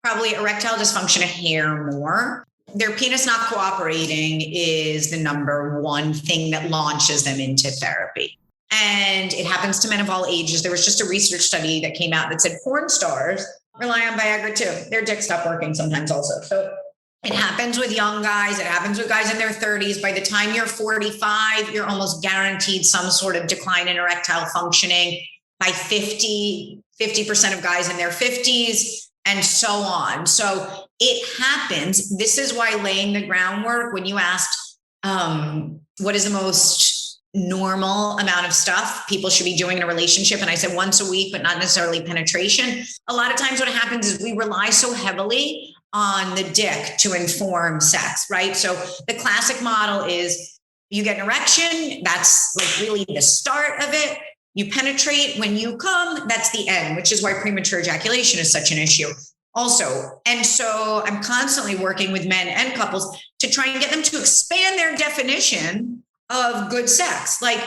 Probably erectile dysfunction a hair more. Their penis not cooperating is the number one thing that launches them into therapy. And it happens to men of all ages. There was just a research study that came out that said porn stars rely on Viagra too. Their dicks stop working sometimes also. So it happens with young guys. It happens with guys in their 30s. By the time you're 45, you're almost guaranteed some sort of decline in erectile functioning. By 50% of guys in their 50s, and so on. So it happens. This is why laying the groundwork, when you asked, what is the most normal amount of stuff people should be doing in a relationship? And I said once a week, but not necessarily penetration. A lot of times what happens is we rely so heavily on the dick to inform sex, right? So the classic model is you get an erection. That's like really the start of it. You penetrate, when you come, that's the end, which is why premature ejaculation is such an issue also. And so I'm constantly working with men and couples to try and get them to expand their definition of good sex. Like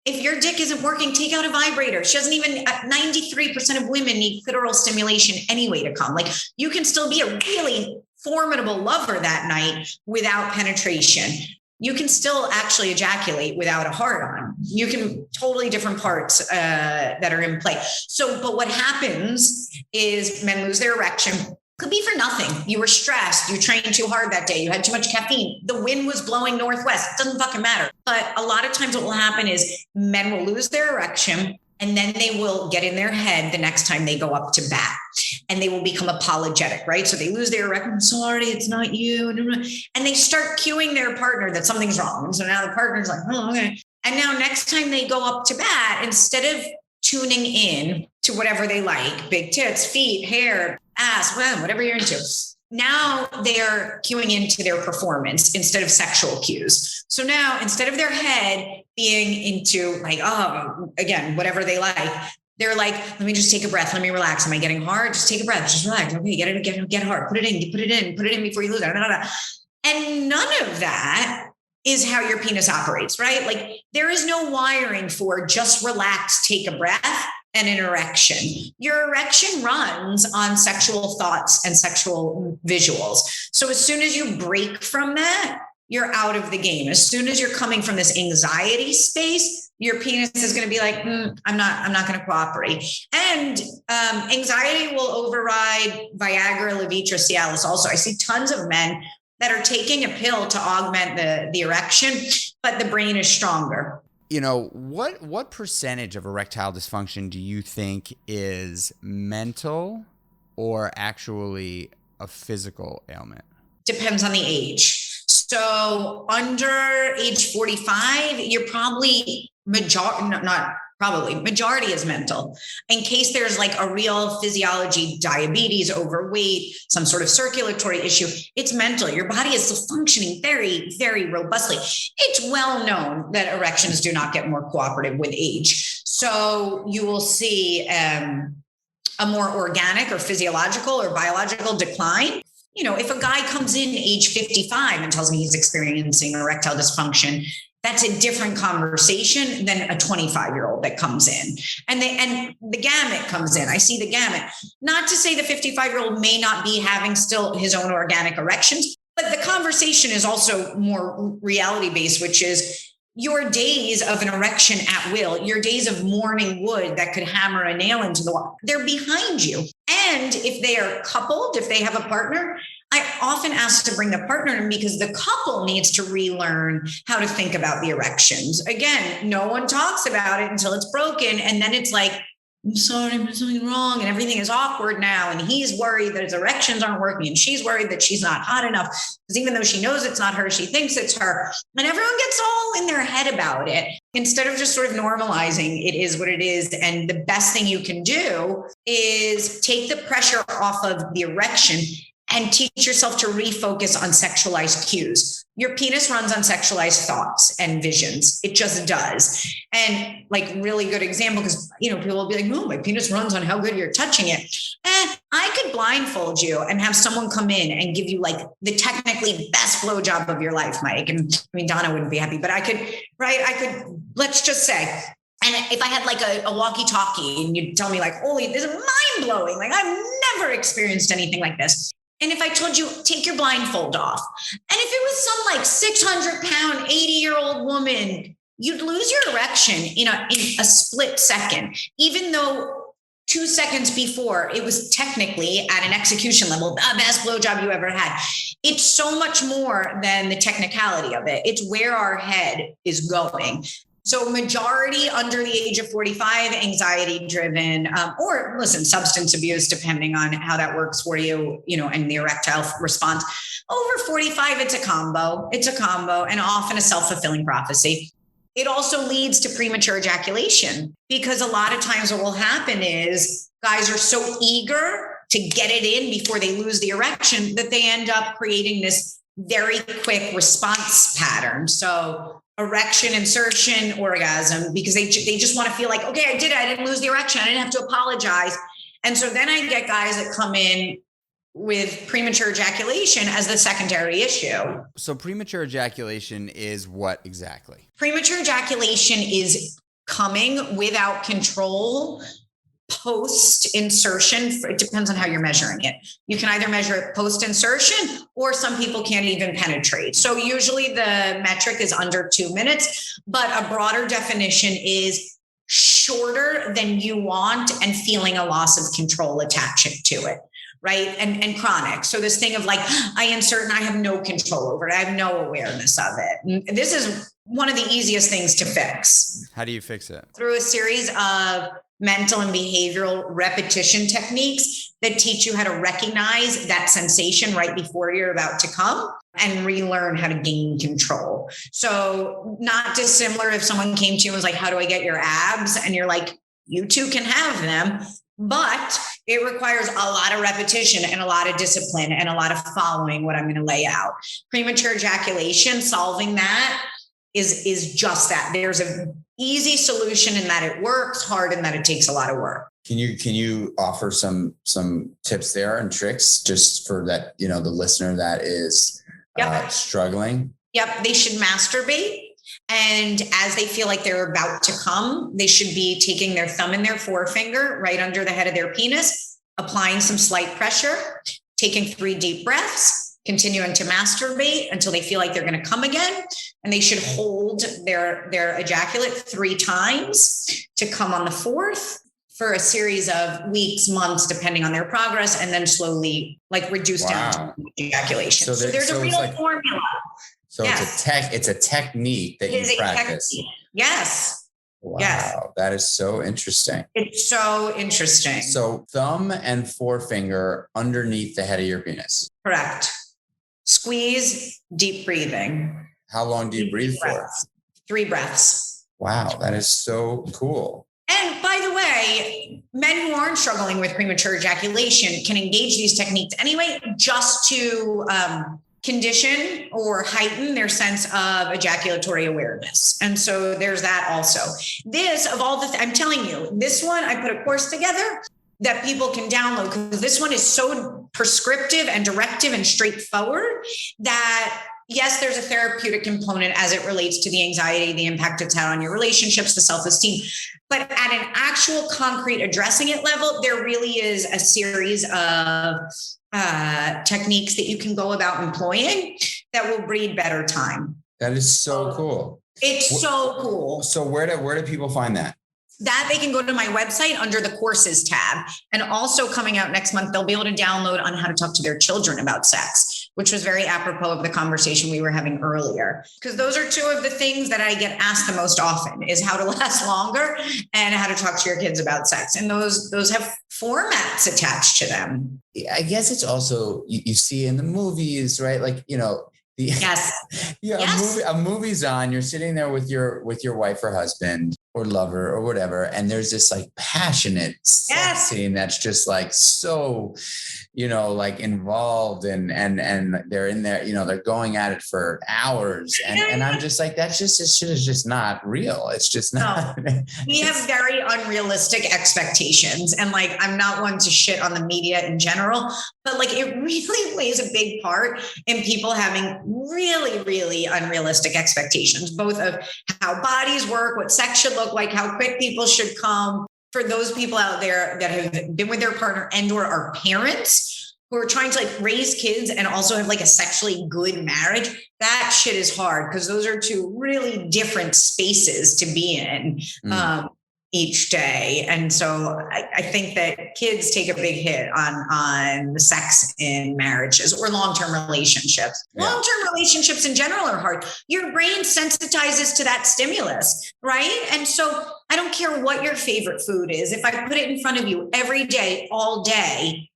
if your dick isn't working, take out a vibrator. She doesn't even, 93% of women need clitoral stimulation anyway to come. Like you can still be a really formidable lover that night without penetration. You can still actually ejaculate without a hard on. You can totally different parts that are in play. So, but what happens is men lose their erection. Could be for nothing. You were stressed. You trained too hard that day. You had too much caffeine. The wind was blowing northwest. It doesn't fucking matter. But a lot of times what will happen is men will lose their erection and then they will get in their head the next time they go up to bat and they will become apologetic, right? So they lose their erection. I'm sorry, it's not you. And they start cueing their partner that something's wrong. And so now the partner's like, oh, okay. And now next time they go up to bat, instead of tuning in to whatever they like, big tits, feet, hair, ass, well, whatever you're into, now they're cueing into their performance instead of sexual cues. So now instead of their head being into like, oh, again, whatever they like, they're like, let me just take a breath. Let me relax. Am I getting hard? Just take a breath. Just relax. Okay, get hard. Put it in before you lose it. And none of that is how your penis operates, right? Like there is no wiring for just relax, take a breath and an erection. Your erection runs on sexual thoughts and sexual visuals. So as soon as you break from that, you're out of the game. As soon as you're coming from this anxiety space, your penis is going to be like, I'm not going to cooperate. And anxiety will override Viagra, Levitra, Cialis. Also, I see tons of men that are taking a pill to augment the erection, but the brain is stronger. What percentage of erectile dysfunction do you think is mental or actually a physical ailment? Depends on the age. So under age 45, you're probably majority is mental. In case there's like a real physiology, diabetes, overweight, some sort of circulatory issue, it's mental. Your body is still functioning very, very robustly. It's well known that erections do not get more cooperative with age. So you will see a more organic or physiological or biological decline. If a guy comes in age 55 and tells me he's experiencing erectile dysfunction, that's a different conversation than a 25-year-old that comes in. And the gamut comes in. I see the gamut. Not to say the 55-year-old may not be having still his own organic erections, but the conversation is also more reality-based, which is your days of an erection at will, your days of mourning wood that could hammer a nail into the wall, they're behind you. And if they are coupled, if they have a partner, I often ask to bring the partner in because the couple needs to relearn how to think about the erections. Again, no one talks about it until it's broken. And then it's like, I'm sorry, there's something wrong. And everything is awkward now. And he's worried that his erections aren't working. And she's worried that she's not hot enough. Because even though she knows it's not her, she thinks it's her. And everyone gets all in their head about it instead of just sort of normalizing it is what it is. And the best thing you can do is take the pressure off of the erection and teach yourself to refocus on sexualized cues. Your penis runs on sexualized thoughts and visions. It just does. And like really good example, because people will be like, no, my penis runs on how good you're touching it. I could blindfold you and have someone come in and give you like the technically best blowjob of your life, Mike. And I mean, Donna wouldn't be happy, but I could, let's just say, and if I had like a walkie-talkie and you'd tell me like, holy, this is mind blowing. Like I've never experienced anything like this. And if I told you, take your blindfold off, and if it was some like 600-pound, 80-year-old woman, you'd lose your erection in a split second, even though 2 seconds before it was technically at an execution level, the best blowjob you ever had. It's so much more than the technicality of it. It's where our head is going. So majority under the age of 45, anxiety driven, or listen, substance abuse, depending on how that works for you, and the erectile response. Over 45, it's a combo. And often a self-fulfilling prophecy. It also leads to premature ejaculation because a lot of times what will happen is guys are so eager to get it in before they lose the erection that they end up creating this very quick response pattern. So erection, insertion, orgasm, because they just want to feel like, okay, I did it. I didn't lose the erection. I didn't have to apologize. And so then I get guys that come in with premature ejaculation as the secondary issue. So premature ejaculation is what exactly? Premature ejaculation is coming without control post-insertion. It depends on how you're measuring it. You can either measure it post-insertion or some people can't even penetrate. So usually the metric is under 2 minutes, but a broader definition is shorter than you want and feeling a loss of control attached to it. Right. And chronic. So this thing of like, I insert and I have no control over it. I have no awareness of it. And this is one of the easiest things to fix. How do you fix it? Through a series of mental and behavioral repetition techniques that teach you how to recognize that sensation right before you're about to come and relearn how to gain control. So not dissimilar if someone came to you and was like, how do I get your abs? And you're like, you too can have them. But it requires a lot of repetition and a lot of discipline and a lot of following what I'm going to lay out. Premature ejaculation, solving that is just that. There's an easy solution in that it works, hard in that it takes a lot of work. Can you offer some tips there and tricks just for that, the listener that is struggling? Yep. They should masturbate. And as they feel like they're about to come, they should be taking their thumb and their forefinger right under the head of their penis, applying some slight pressure, taking 3 deep breaths, continuing to masturbate until they feel like they're going to come again. And they should hold their ejaculate 3 times to come on the 4th for a series of weeks, months, depending on their progress, and then slowly reduce down to ejaculation. So there's a real formula. So yes. It's a technique that you practice. Yes. Wow. Yes. That is so interesting. It's so interesting. So thumb and forefinger underneath the head of your penis. Correct. Squeeze, deep breathing. How long do you breathe for? 3 breaths. Wow. That is so cool. And by the way, men who aren't struggling with premature ejaculation can engage these techniques anyway, just to condition or heighten their sense of ejaculatory awareness. And so there's that also. This, of all the, I'm telling you, this one, I put a course together. that people can download, because this one is so prescriptive and directive and straightforward that yes, there's a therapeutic component as it relates to the anxiety, the impact it's had on your relationships, the self-esteem. But at an actual concrete addressing it level, there really is a series of techniques that you can go about employing that will breed better time. That is so cool. It's so cool. So where do people find that? That they can go to my website under the courses tab. And also coming out next month, they'll be able to download on how to talk to their children about sex, which was very apropos of the conversation we were having earlier. Because those are two of the things that I get asked the most often, is how to last longer and how to talk to your kids about sex. And those have formats attached to them. I guess it's also, you see in the movies, right? Like, Yes. Yeah, yes. A movie's on, you're sitting there with your wife or husband or lover or whatever, and there's this like passionate sex scene that's just like so, like involved and they're in there, they're going at it for hours, and I'm just like, this shit is just not real. It's just not. No. We have very unrealistic expectations, and like, I'm not one to shit on the media in general, but like, it really plays a big part in people having really, really unrealistic expectations, both of how bodies work, what sex should look like, how quick people should come. For those people out there that have been with their partner and or are parents who are trying to like raise kids and also have like a sexually good marriage, that shit is hard, because those are two really different spaces to be in each day. And so I think that kids take a big hit on the sex in marriages or long-term relationships. Yeah. Long-term relationships in general are hard. Your brain sensitizes to that stimulus, right? And so I don't care what your favorite food is. If I put it in front of you every day, all day,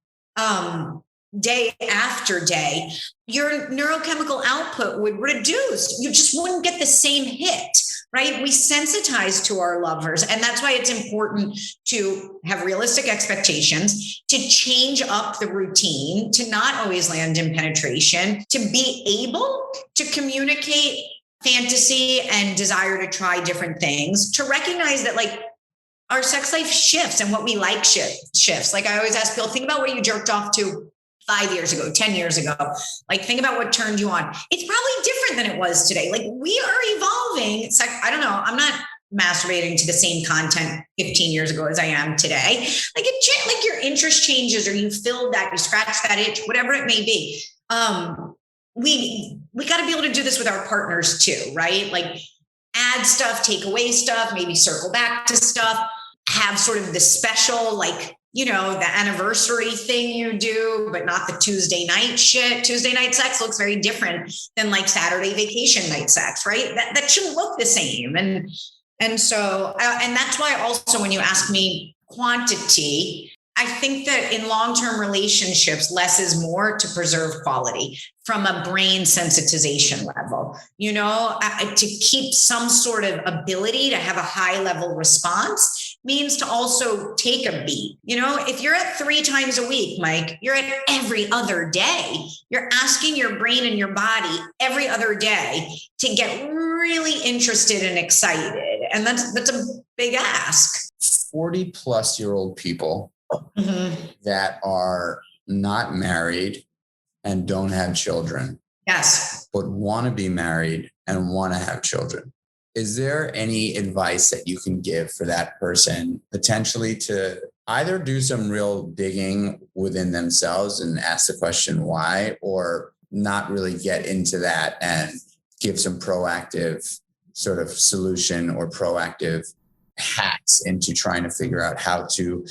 day after day, your neurochemical output would reduce. You just wouldn't get the same hit, right? We sensitize to our lovers. And that's why it's important to have realistic expectations, to change up the routine, to not always land in penetration, to be able to communicate fantasy and desire to try different things, to recognize that like our sex life shifts and what we like shifts. Like I always ask people, think about what you jerked off to 5 years ago, 10 years ago. Like, think about what turned you on. It's probably different than it was today. Like, we are evolving. It's like, I don't know. I'm not masturbating to the same content 15 years ago as I am today. Like, like your interest changes, or you filled that, you scratched that itch, whatever it may be. We got to be able to do this with our partners too, right? Like, add stuff, take away stuff, maybe circle back to stuff, have sort of the special, like, the anniversary thing you do, but not the Tuesday night shit. Tuesday night sex looks very different than like Saturday vacation night sex, right? That shouldn't look the same. And so, and that's why also when you ask me quantity, I think that in long-term relationships, less is more to preserve quality from a brain sensitization level, to keep some sort of ability to have a high level response means to also take a beat. If you're at 3 times a week, Mike, you're at every other day. You're asking your brain and your body every other day to get really interested and excited. And that's a big ask. 40-plus-year-old people that are not married and don't have children. Yes. But want to be married and want to have children. Is there any advice that you can give for that person potentially to either do some real digging within themselves and ask the question why, or not really get into that and give some proactive sort of solution or proactive hacks into trying to figure out how to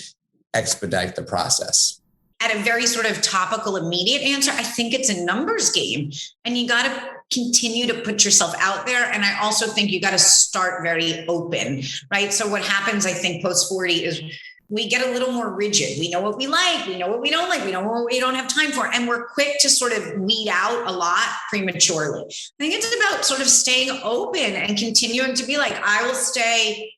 expedite the process? At a very sort of topical, immediate answer, I think it's a numbers game, and you got to continue to put yourself out there. And I also think you got to start very open, right? So what happens, I think, post 40 is we get a little more rigid. We know what we like. We know what we don't like. We know what we don't have time for. And we're quick to sort of weed out a lot prematurely. I think it's about sort of staying open and continuing to be like, I will stay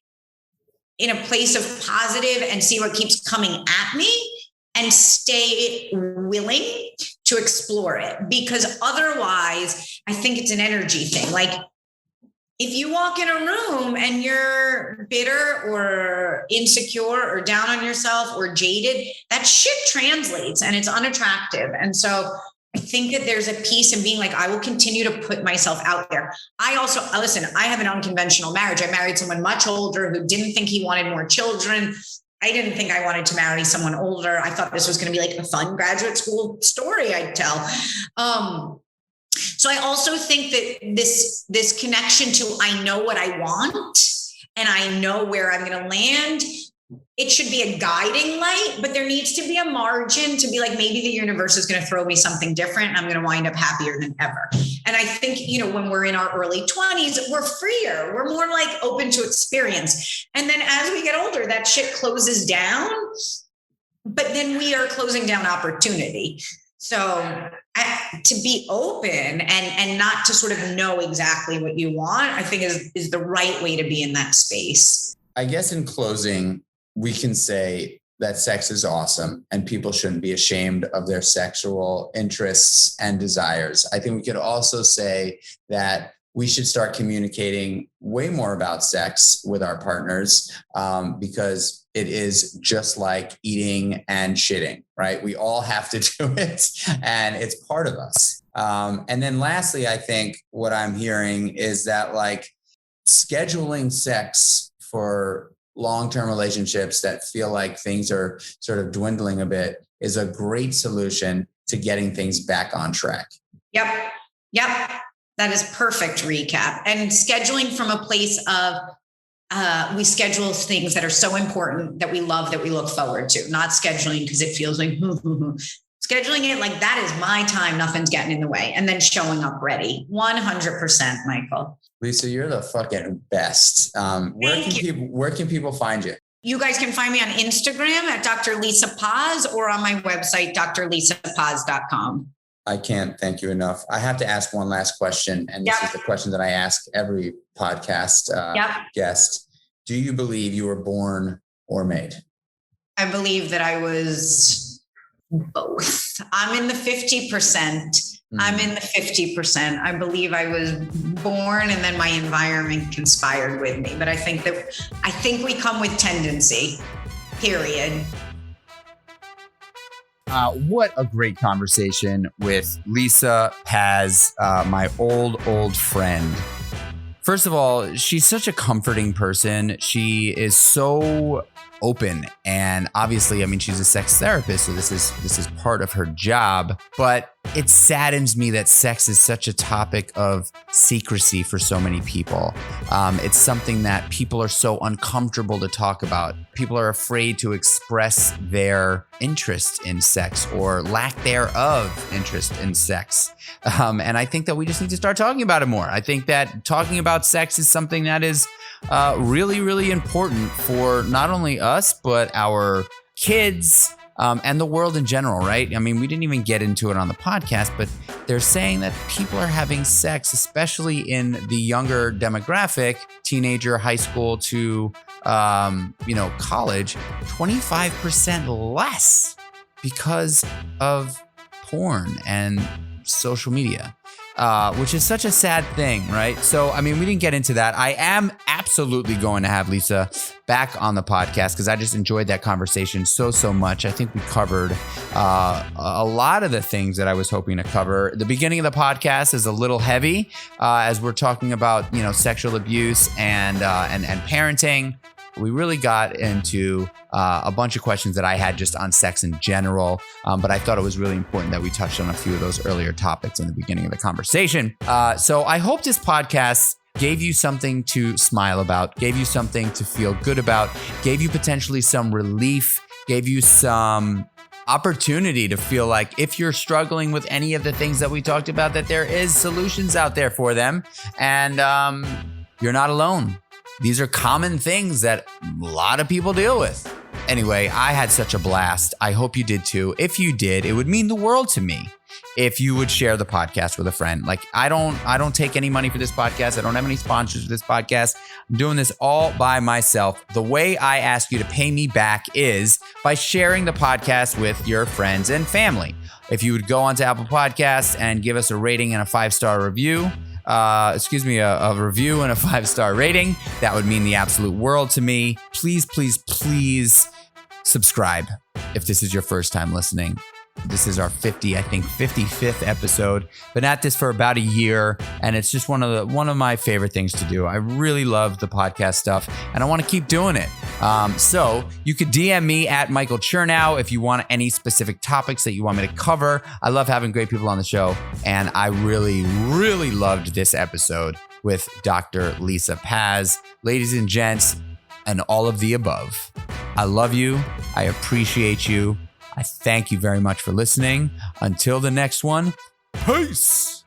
in a place of positive and see what keeps coming at me, and stay willing to explore it, because otherwise I think it's an energy thing. Like, if you walk in a room and you're bitter or insecure or down on yourself or jaded, that shit translates and it's unattractive. And so I think that there's a piece in being like, I will continue to put myself out there. I also, listen, I have an unconventional marriage. I married someone much older who didn't think he wanted more children. I didn't think I wanted to marry someone older. I thought this was going to be like a fun graduate school story I'd tell. So I also think that this connection to, I know what I want and I know where I'm going to land. It should be a guiding light, but there needs to be a margin to be like, maybe the universe is going to throw me something different and I'm going to wind up happier than ever. And I think, when we're in our early 20s, we're freer. We're more like open to experience. And then as we get older, that shit closes down, but then we are closing down opportunity. So to be open and not to sort of know exactly what you want, I think is the right way to be in that space. I guess in closing, we can say that sex is awesome and people shouldn't be ashamed of their sexual interests and desires. I think we could also say that we should start communicating way more about sex with our partners because it is just like eating and shitting, right? We all have to do it and it's part of us. And then lastly, I think what I'm hearing is that like scheduling sex for long-term relationships that feel like things are sort of dwindling a bit is a great solution to getting things back on track. Yep. That is perfect recap. And scheduling from a place of we schedule things that are so important that we love, that we look forward to, not scheduling because it feels like scheduling it like that is my time. Nothing's getting in the way. And then showing up ready. 100%, Michael. Lisa, you're the fucking best. Where can people find you? You guys can find me on Instagram at Dr. Lisa Paz or on my website, drlisapaz.com. I can't thank you enough. I have to ask one last question. And this is the question that I ask every podcast guest. Do you believe you were born or made? I believe that I was both. I'm in the 50%. I'm in the 50%. I believe I was born and then my environment conspired with me. But I think we come with tendency, period. What a great conversation with Lisa Paz, my old friend. First of all, she's such a comforting person. She is so open, and obviously, I mean, she's a sex therapist, so this is part of her job. But it saddens me that sex is such a topic of secrecy for so many people. It's something that people are so uncomfortable to talk about. People are afraid to express their interest in sex or lack thereof interest in sex. And I think that we just need to start talking about it more. I think that talking about sex is something that is really, really important for not only us, but our kids and the world in general, right? I mean, we didn't even get into it on the podcast, but they're saying that people are having sex, especially in the younger demographic, teenager, high school to, college, 25% less because of porn and social media. Which is such a sad thing, right? So, I mean, we didn't get into that. I am absolutely going to have Lisa back on the podcast because I just enjoyed that conversation so much. I think we covered a lot of the things that I was hoping to cover. The beginning of the podcast is a little heavy as we're talking about, sexual abuse and parenting. We really got into a bunch of questions that I had just on sex in general, but I thought it was really important that we touched on a few of those earlier topics in the beginning of the conversation. So I hope this podcast gave you something to smile about, gave you something to feel good about, gave you potentially some relief, gave you some opportunity to feel like if you're struggling with any of the things that we talked about, that there is solutions out there for them, and you're not alone. These are common things that a lot of people deal with. Anyway, I had such a blast. I hope you did too. If you did, it would mean the world to me if you would share the podcast with a friend. Like, I don't take any money for this podcast. I don't have any sponsors for this podcast. I'm doing this all by myself. The way I ask you to pay me back is by sharing the podcast with your friends and family. If you would go onto Apple Podcasts and give us a rating and a 5-star review, a review and a 5-star rating. That would mean the absolute world to me. Please, please, please subscribe if this is your first time listening. This is our 55th episode. Been at this for about a year, and it's just one of my favorite things to do. I really love the podcast stuff, and I want to keep doing it. So you could DM me at Michael Chernow if you want any specific topics that you want me to cover. I love having great people on the show, and I really, really loved this episode with Dr. Lisa Paz. Ladies and gents, and all of the above, I love you. I appreciate you. I thank you very much for listening. Until the next one, peace.